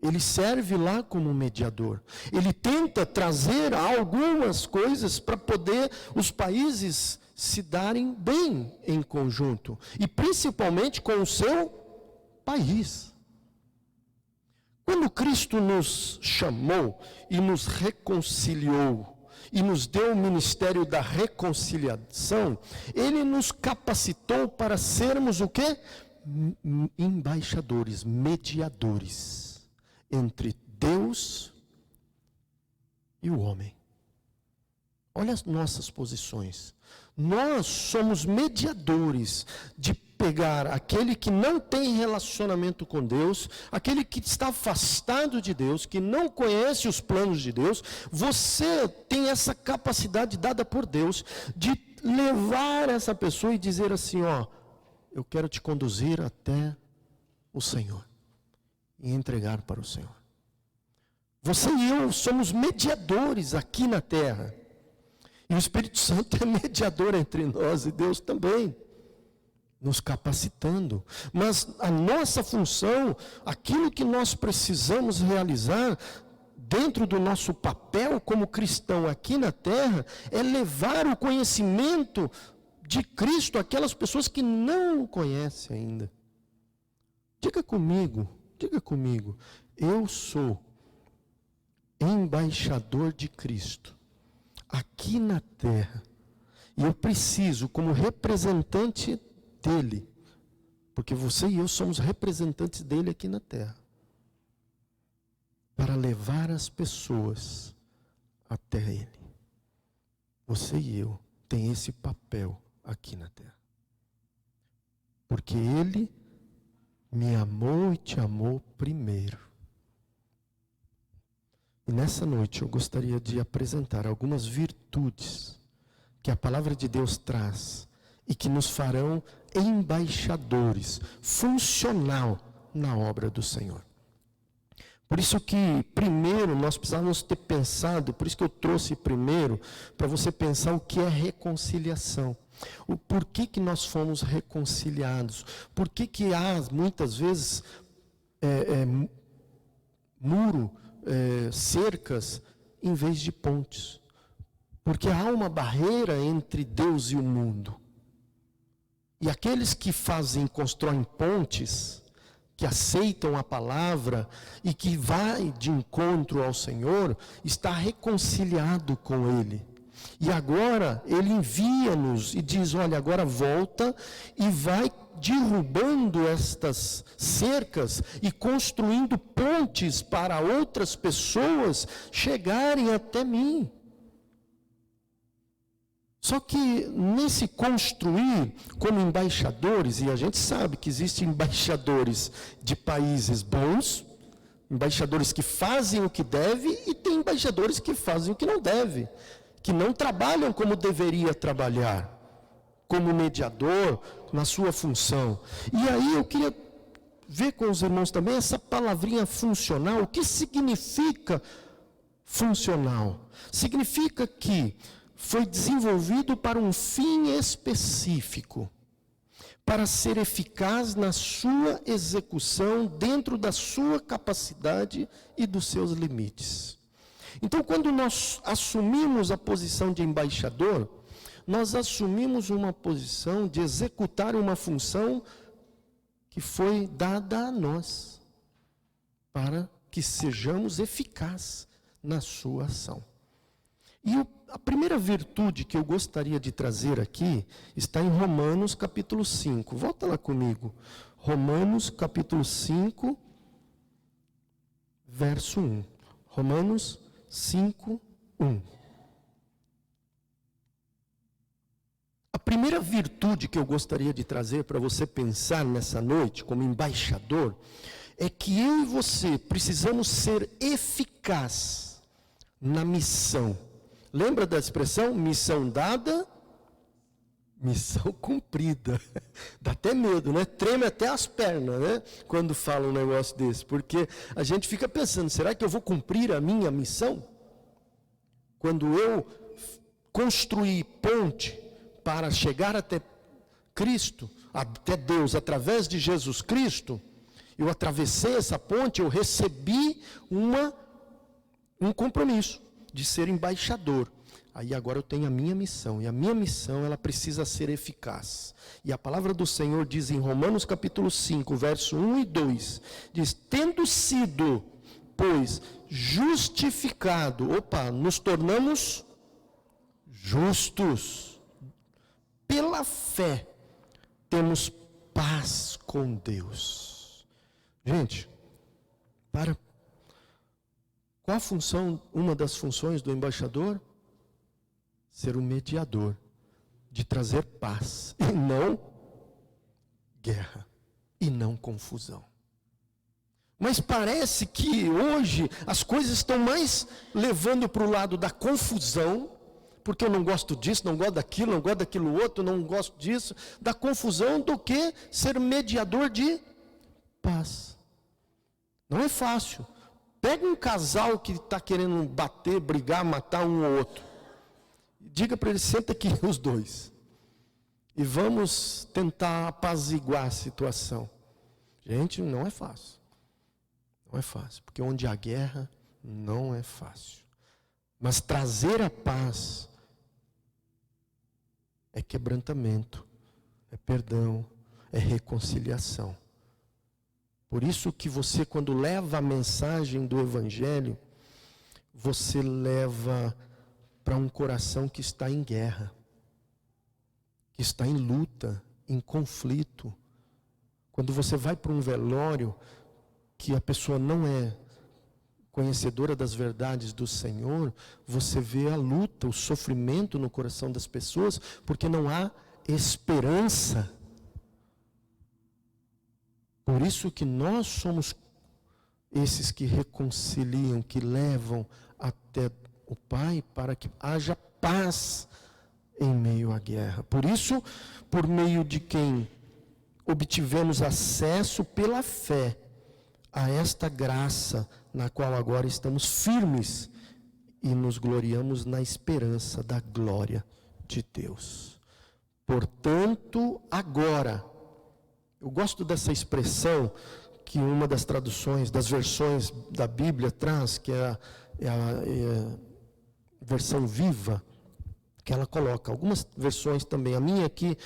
Ele serve lá como mediador. Ele tenta trazer algumas coisas para poder os países se darem bem em conjunto. E principalmente com o seu país. Quando Cristo nos chamou e nos reconciliou, e nos deu o ministério da reconciliação, Ele nos capacitou para sermos o quê? Embaixadores, mediadores entre Deus e o homem. Olha as nossas posições. Nós somos mediadores de pegar aquele que não tem relacionamento com Deus, aquele que está afastado de Deus, que não conhece os planos de Deus. Você tem essa capacidade dada por Deus de levar essa pessoa e dizer assim, ó, eu quero te conduzir até o Senhor e entregar para o Senhor. Você e eu somos mediadores aqui na terra. E o Espírito Santo é mediador entre nós e Deus também, nos capacitando. Mas a nossa função, aquilo que nós precisamos realizar dentro do nosso papel como cristão aqui na terra, é levar o conhecimento de Cristo àquelas pessoas que não o conhecem ainda. Diga comigo, eu sou embaixador de Cristo aqui na terra, e eu preciso, como representante dele, porque você e eu somos representantes dele aqui na terra, para levar as pessoas até ele. Você e eu tem esse papel aqui na terra, porque ele me amou e te amou primeiro. E nessa noite eu gostaria de apresentar algumas virtudes que a palavra de Deus traz e que nos farão embaixadores, funcional na obra do Senhor. Por isso que primeiro nós precisamos ter pensado, por isso que eu trouxe primeiro, para você pensar o que é reconciliação. O porquê que nós fomos reconciliados. Por que há muitas vezes muro, cercas em vez de pontes? Porque há uma barreira entre Deus e o mundo. E aqueles que constroem pontes, que aceitam a palavra e que vai de encontro ao Senhor, está reconciliado com Ele. E agora Ele envia-nos e diz, olha, agora volta e vai derrubando estas cercas e construindo pontes para outras pessoas chegarem até mim. Só que nesse construir como embaixadores, e a gente sabe que existem embaixadores de países bons, embaixadores que fazem o que deve, e tem embaixadores que fazem o que não deve, que não trabalham como deveria trabalhar, como mediador, na sua função. E aí eu queria ver com os irmãos também essa palavrinha funcional. O que significa funcional? Significa que foi desenvolvido para um fim específico, para ser eficaz na sua execução, dentro da sua capacidade e dos seus limites. Então, quando nós assumimos a posição de embaixador, nós assumimos uma posição de executar uma função que foi dada a nós, para que sejamos eficazes na sua ação. E a primeira virtude que eu gostaria de trazer aqui está em Romanos capítulo 5. Volta lá comigo. Romanos capítulo 5, verso 1. Romanos 5, 1. A primeira virtude que eu gostaria de trazer para você pensar nessa noite, como embaixador, é que eu e você precisamos ser eficazes na missão. Lembra da expressão? Missão dada, missão cumprida. Dá até medo, né? Treme até as pernas, né? Quando fala um negócio desse. Porque a gente fica pensando, será que eu vou cumprir a minha missão? Quando eu construir ponte para chegar até Cristo, até Deus, através de Jesus Cristo, eu atravessei essa ponte, eu recebi um compromisso de ser embaixador. Aí agora eu tenho a minha missão, e a minha missão ela precisa ser eficaz. E a palavra do Senhor diz em Romanos capítulo 5, verso 1 e 2, diz, tendo sido, pois, justificado, nos tornamos justos, pela fé, temos paz com Deus. Gente, qual a função, uma das funções do embaixador? Ser um mediador, de trazer paz, e não guerra, e não confusão. Mas parece que hoje as coisas estão mais levando para o lado da confusão, porque eu não gosto disso, não gosto daquilo outro, não gosto disso, da confusão, do que ser mediador de paz. Não é fácil. Pega um casal que está querendo bater, brigar, matar um ou outro. Diga para ele, senta aqui os dois. E vamos tentar apaziguar a situação. Gente, não é fácil. Não é fácil. Porque onde há guerra, não é fácil. Mas trazer a paz é quebrantamento, é perdão, é reconciliação. Por isso que você, quando leva a mensagem do Evangelho, você leva para um coração que está em guerra, que está em luta, em conflito. Quando você vai para um velório, que a pessoa não é conhecedora das verdades do Senhor, você vê a luta, o sofrimento no coração das pessoas, porque não há esperança. Por isso que nós somos esses que reconciliam, que levam até o Pai para que haja paz em meio à guerra. Por isso, por meio de quem obtivemos acesso pela fé a esta graça na qual agora estamos firmes e nos gloriamos na esperança da glória de Deus. Portanto, agora, eu gosto dessa expressão que uma das traduções, das versões da Bíblia traz, que é a versão viva, que ela coloca. Algumas versões também, a minha aqui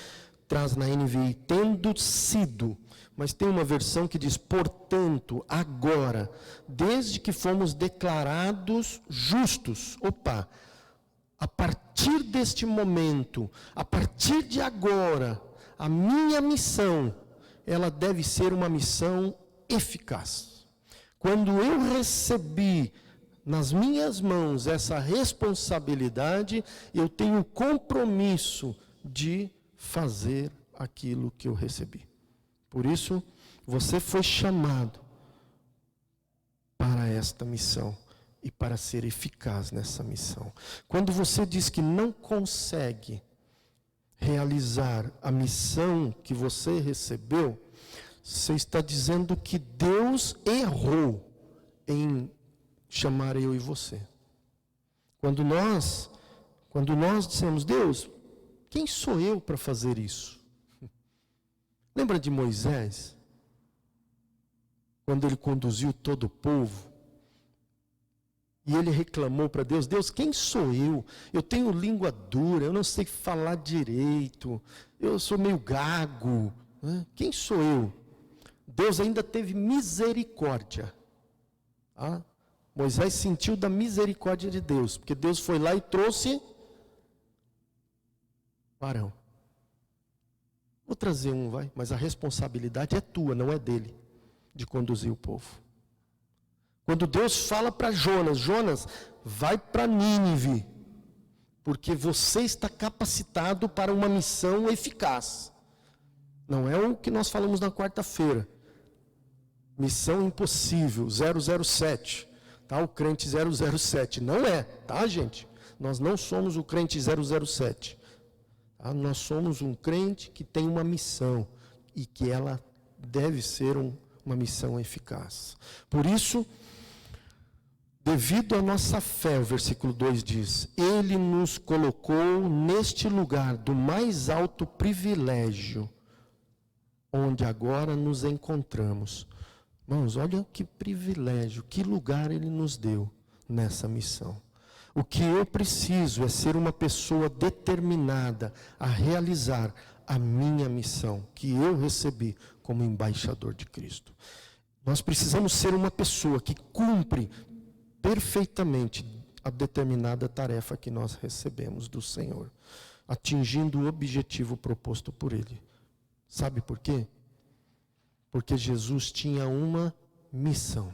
traz na NVI, tendo sido, mas tem uma versão que diz, portanto, agora, desde que fomos declarados justos. A partir deste momento, a partir de agora, a minha missão, ela deve ser uma missão eficaz. Quando eu recebi nas minhas mãos essa responsabilidade, eu tenho o compromisso de fazer aquilo que eu recebi. Por isso, você foi chamado para esta missão e para ser eficaz nessa missão. Quando você diz que não consegue realizar a missão que você recebeu, você está dizendo que Deus errou em chamar eu e você. Quando nós dissemos, Deus, quem sou eu para fazer isso? Lembra de Moisés? Quando ele conduziu todo o povo, E ele reclamou para Deus: Deus, quem sou eu? Eu tenho língua dura, eu não sei falar direito, eu sou meio gago, né? Quem sou eu? Deus ainda teve misericórdia. Ah, Moisés sentiu da misericórdia de Deus, porque Deus foi lá e trouxe o Arão. Vou trazer um, vai, mas a responsabilidade é tua, não é dele, de conduzir o povo. Quando Deus fala para Jonas: Jonas, vai para Nínive, porque você está capacitado para uma missão eficaz. Não é o que nós falamos na quarta-feira. Missão impossível, 007. Tá? O crente 007. Não é, tá, gente? Nós não somos o crente 007. Tá? Nós somos um crente que tem uma missão e que ela deve ser uma missão eficaz. Por isso, devido à nossa fé, o versículo 2 diz: Ele nos colocou neste lugar do mais alto privilégio, onde agora nos encontramos. Irmãos, olha que privilégio, que lugar Ele nos deu nessa missão. O que eu preciso é ser uma pessoa determinada a realizar a minha missão, que eu recebi como embaixador de Cristo. Nós precisamos ser uma pessoa que cumpre perfeitamente a determinada tarefa que nós recebemos do Senhor, atingindo o objetivo proposto por Ele. Sabe por quê? Porque Jesus tinha uma missão.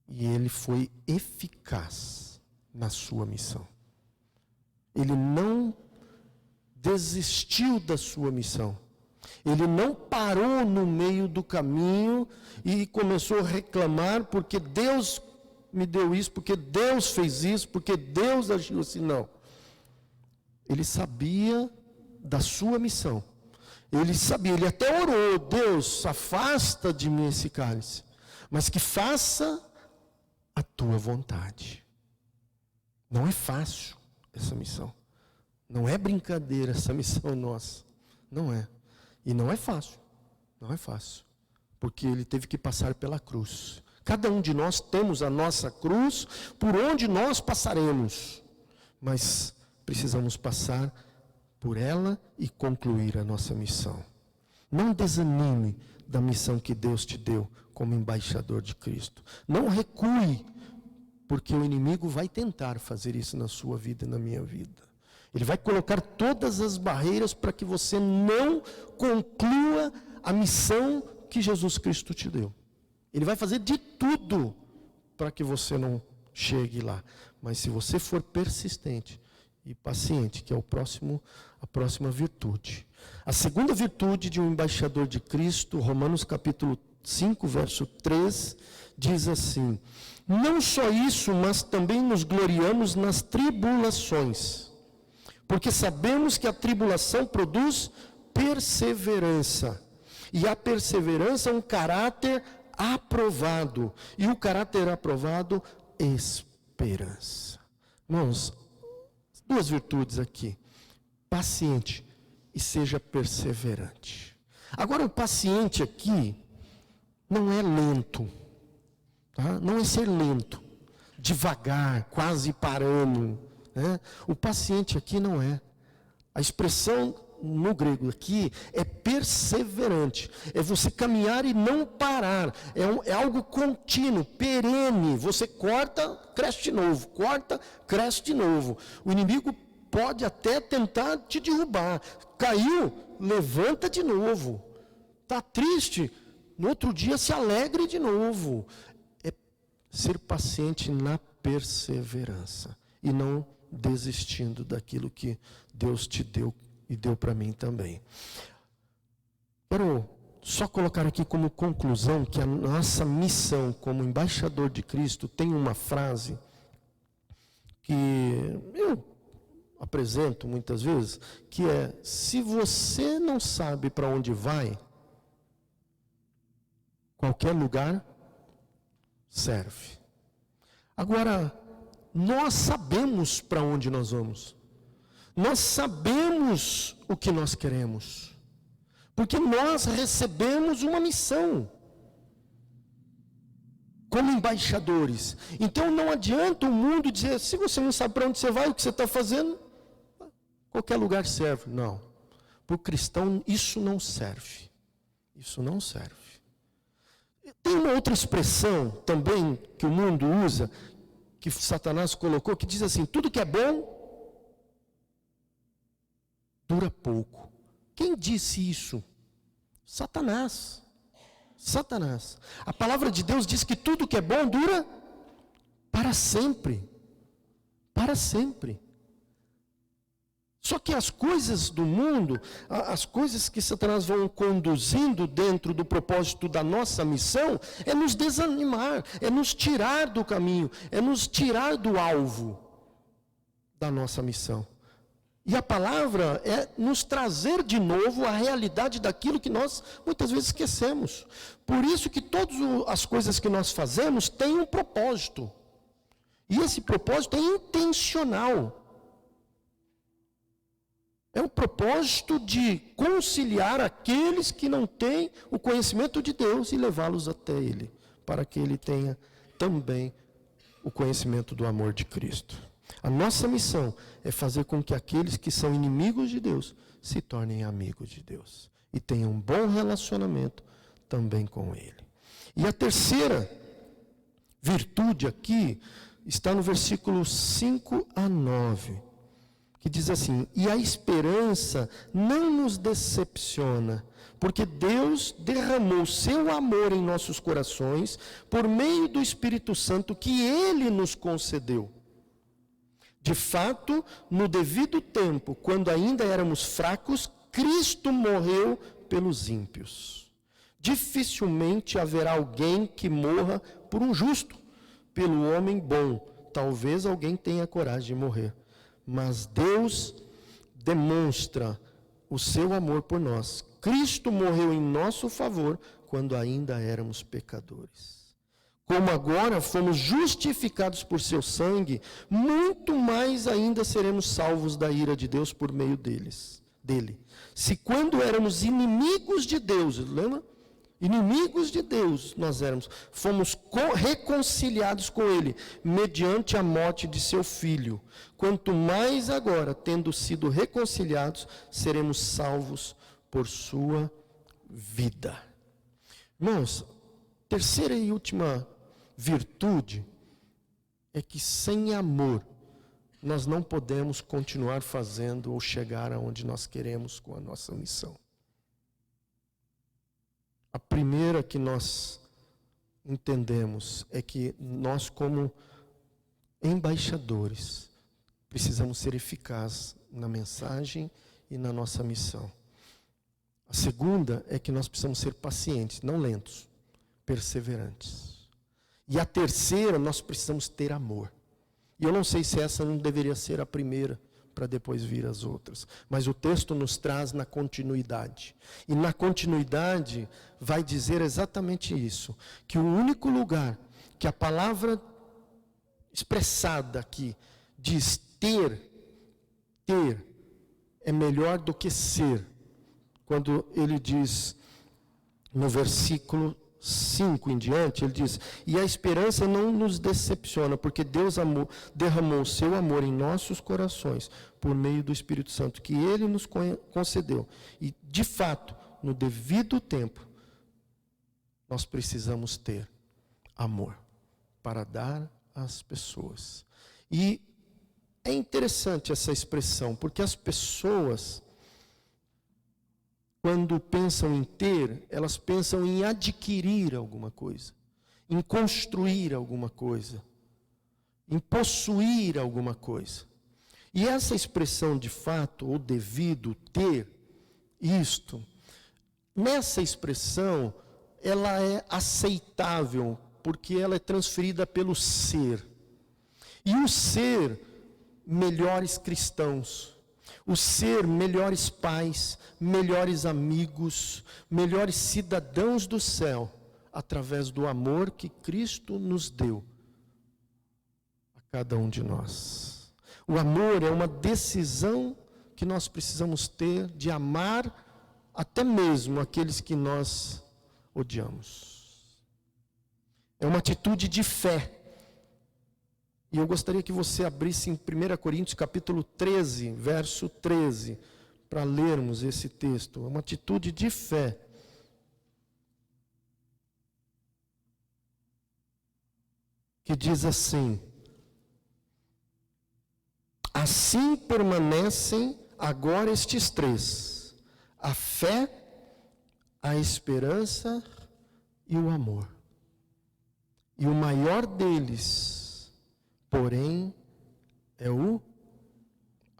E Ele foi eficaz na sua missão. Ele não desistiu da sua missão. Ele não parou no meio do caminho e começou a reclamar porque Deus me deu isso, porque Deus fez isso, porque Deus agiu assim. Não. Ele sabia da sua missão. Ele sabia, ele até orou: Deus, afasta de mim esse cálice, mas que faça a tua vontade. Não é fácil essa missão. Não é brincadeira essa missão nossa. Não é. E não é fácil. Não é fácil. Porque Ele teve que passar pela cruz. Cada um de nós temos a nossa cruz por onde nós passaremos. Mas precisamos passar por ela e concluir a nossa missão. Não desanime da missão que Deus te deu como embaixador de Cristo. Não recue, porque o inimigo vai tentar fazer isso na sua vida e na minha vida. Ele vai colocar todas as barreiras para que você não conclua a missão que Jesus Cristo te deu. Ele vai fazer de tudo para que você não chegue lá. Mas se você for persistente e paciente, que é a próxima virtude. A segunda virtude de um embaixador de Cristo, Romanos capítulo 5, verso 3, diz assim: não só isso, mas também nos gloriamos nas tribulações, porque sabemos que a tribulação produz perseverança, e a perseverança é um caráter aprovado, e o caráter aprovado, esperança. Irmãos, duas virtudes aqui: paciente e seja perseverante. Agora, o paciente aqui não é lento, tá? Não é ser lento, devagar, quase parando, né? O paciente aqui não é. A expressão no grego aqui é perseverante, é você caminhar e não parar, é algo contínuo, perene. Você corta, cresce de novo, corta, cresce de novo. O inimigo pode até tentar te derrubar. Caiu, levanta de novo. Está triste, no outro dia se alegre de novo. É ser paciente na perseverança e não desistindo daquilo que Deus te deu e deu para mim também. Quero só colocar aqui como conclusão que a nossa missão como embaixador de Cristo tem uma frase que eu apresento muitas vezes, que é: se você não sabe para onde vai, qualquer lugar serve. Agora, nós sabemos para onde nós vamos. Nós sabemos o que nós queremos. Porque nós recebemos uma missão. como embaixadores. Então não adianta o mundo dizer, se você não sabe para onde você vai, o que você está fazendo, qualquer lugar serve. Não. Para o cristão isso não serve. Isso não serve. Tem uma outra expressão também que o mundo usa, que Satanás colocou, que diz assim, tudo que é bom dura pouco. Quem disse isso? Satanás. Satanás. A palavra de Deus diz que tudo que é bom dura para sempre. Para sempre. Só que as coisas do mundo, as coisas que Satanás vão conduzindo dentro do propósito da nossa missão, é nos desanimar, é nos tirar do caminho, é nos tirar do alvo da nossa missão. E a palavra é nos trazer de novo a realidade daquilo que nós muitas vezes esquecemos. Por isso que todas as coisas que nós fazemos têm um propósito. E esse propósito é intencional. É o propósito de conciliar aqueles que não têm o conhecimento de Deus e levá-los até Ele, para que Ele tenha também o conhecimento do amor de Cristo. A nossa missão é fazer com que aqueles que são inimigos de Deus se tornem amigos de Deus e tenham um bom relacionamento também com Ele. E a terceira virtude aqui está no versículo 5 a 9. Que diz assim, e a esperança não nos decepciona, porque Deus derramou seu amor em nossos corações por meio do Espírito Santo que Ele nos concedeu. De fato, no devido tempo, quando ainda éramos fracos, Cristo morreu pelos ímpios. Dificilmente haverá alguém que morra por um justo, pelo homem bom. Talvez alguém tenha coragem de morrer. Mas Deus demonstra o seu amor por nós. Cristo morreu em nosso favor quando ainda éramos pecadores. Como agora fomos justificados por seu sangue, muito mais ainda seremos salvos da ira de Deus por meio dele. Se quando éramos inimigos de Deus, lembra? Inimigos de Deus nós éramos, fomos reconciliados com Ele, mediante a morte de seu Filho. Quanto mais agora, tendo sido reconciliados, seremos salvos por sua vida. Irmãos, terceira e última virtude é que sem amor nós não podemos continuar fazendo ou chegar aonde nós queremos com a nossa missão. A primeira que nós entendemos é que nós, como embaixadores, precisamos ser eficazes na mensagem e na nossa missão. A segunda é que nós precisamos ser pacientes, não lentos, perseverantes. E a terceira, nós precisamos ter amor. E eu não sei se essa não deveria ser a primeira, para depois vir as outras. Mas o texto nos traz na continuidade. E na continuidade vai dizer exatamente isso, que o único lugar que a palavra expressada aqui diz ter é melhor do que ser. Quando ele diz no versículo 5 em diante, ele diz, e a esperança não nos decepciona, porque Deus derramou o seu amor em nossos corações, por meio do Espírito Santo, que Ele nos concedeu. E, de fato, no devido tempo, nós precisamos ter amor para dar às pessoas. E é interessante essa expressão, porque as pessoas, quando pensam em ter, elas pensam em adquirir alguma coisa, em construir alguma coisa, em possuir alguma coisa. E essa expressão de fato, ou devido, ter, isto, nessa expressão, ela é aceitável, porque ela é transferida pelo ser. E o ser, melhores cristãos. O ser, melhores pais, melhores amigos, melhores cidadãos do céu, através do amor que Cristo nos deu a cada um de nós. O amor é uma decisão que nós precisamos ter de amar até mesmo aqueles que nós odiamos. É uma atitude de fé. E eu gostaria que você abrisse em 1 Coríntios capítulo 13, verso 13, para lermos esse texto. É uma atitude de fé. Que diz assim: assim permanecem agora estes três: a fé, a esperança e o amor. E o maior deles, porém, é o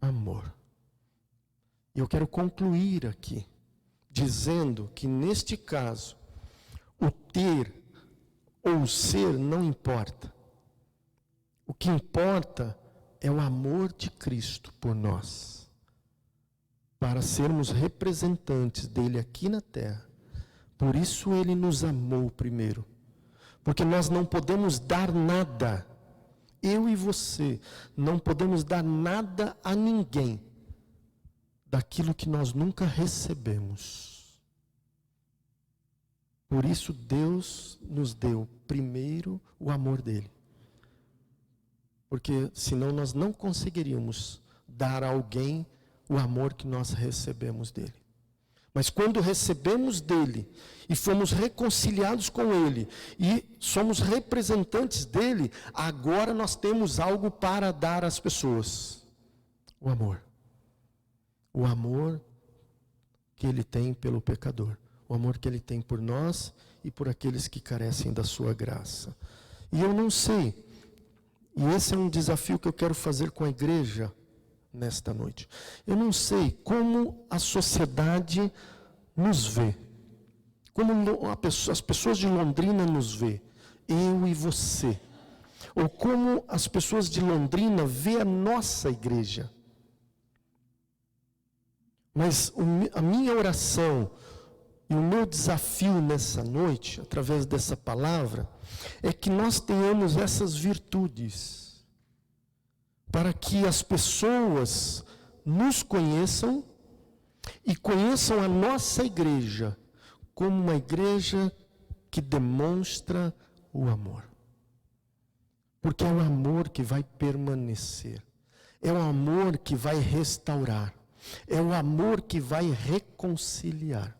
amor. E eu quero concluir aqui, dizendo que neste caso, o ter ou o ser não importa. O que importa é o amor de Cristo por nós, para sermos representantes dele aqui na terra. Por isso ele nos amou primeiro, porque nós não podemos dar nada, eu e você, não podemos dar nada a ninguém daquilo que nós nunca recebemos. Por isso Deus nos deu primeiro o amor dele. Porque senão nós não conseguiríamos dar a alguém o amor que nós recebemos dele. Mas quando recebemos dele e fomos reconciliados com ele e somos representantes dele, agora nós temos algo para dar às pessoas: o amor. O amor que ele tem pelo pecador, o amor que ele tem por nós e por aqueles que carecem da sua graça. E eu não sei, e esse é um desafio que eu quero fazer com a igreja nesta noite. Eu não sei como a sociedade nos vê, como as pessoas de Londrina nos vê, eu e você, ou como as pessoas de Londrina vê a nossa igreja. Mas a minha oração e o meu desafio nessa noite, através dessa palavra, é que nós tenhamos essas virtudes, para que as pessoas nos conheçam e conheçam a nossa igreja como uma igreja que demonstra o amor. Porque é o amor que vai permanecer, é o amor que vai restaurar, é o amor que vai reconciliar.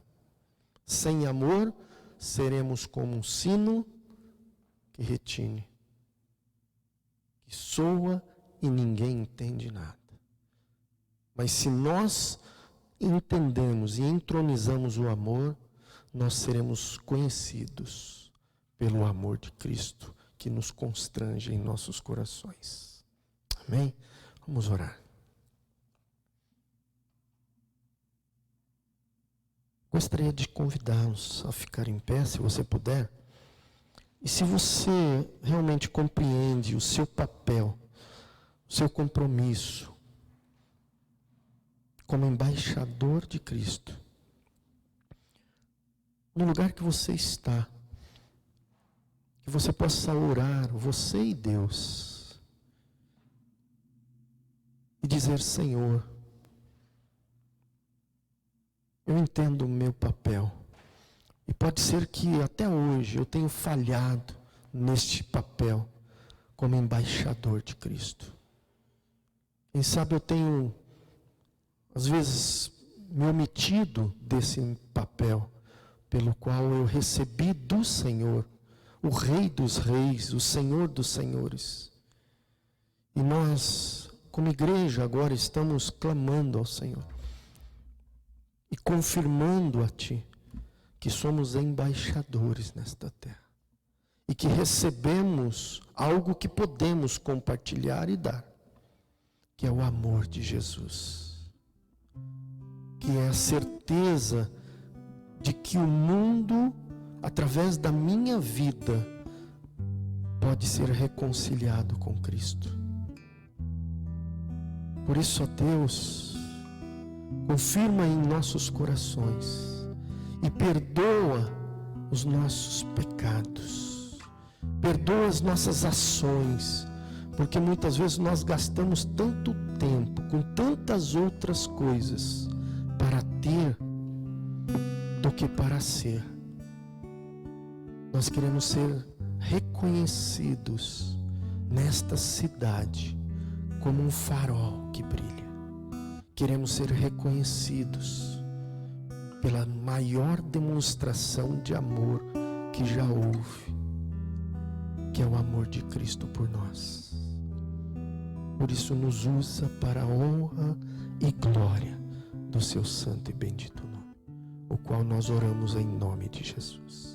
Sem amor, seremos como um sino que retine, que soa e ninguém entende nada. Mas se nós entendemos e entronizamos o amor, nós seremos conhecidos pelo amor de Cristo, que nos constrange em nossos corações. Amém? Vamos orar. Gostaria de convidá-los a ficar em pé, se você puder. E se você realmente compreende o seu papel, o seu compromisso como embaixador de Cristo, no lugar que você está, que você possa orar, você e Deus, e dizer: Senhor, eu entendo o meu papel. E pode ser que até hoje eu tenha falhado neste papel como embaixador de Cristo. Quem sabe eu tenho, às vezes, me omitido desse papel pelo qual eu recebi do Senhor, o Rei dos Reis, o Senhor dos Senhores. E nós, como igreja, agora estamos clamando ao Senhor e confirmando a Ti que somos embaixadores nesta terra e que recebemos algo que podemos compartilhar e dar, que é o amor de Jesus, que é a certeza de que o mundo, através da minha vida, pode ser reconciliado com Cristo. Por isso, ó Deus, confirma em nossos corações e perdoa os nossos pecados, perdoa as nossas ações, porque muitas vezes nós gastamos tanto tempo com tantas outras coisas para ter do que para ser. Nós queremos ser reconhecidos nesta cidade como um farol que brilha. Queremos ser reconhecidos pela maior demonstração de amor que já houve, que é o amor de Cristo por nós. Por isso nos usa para a honra e glória do seu santo e bendito nome, o qual nós oramos em nome de Jesus.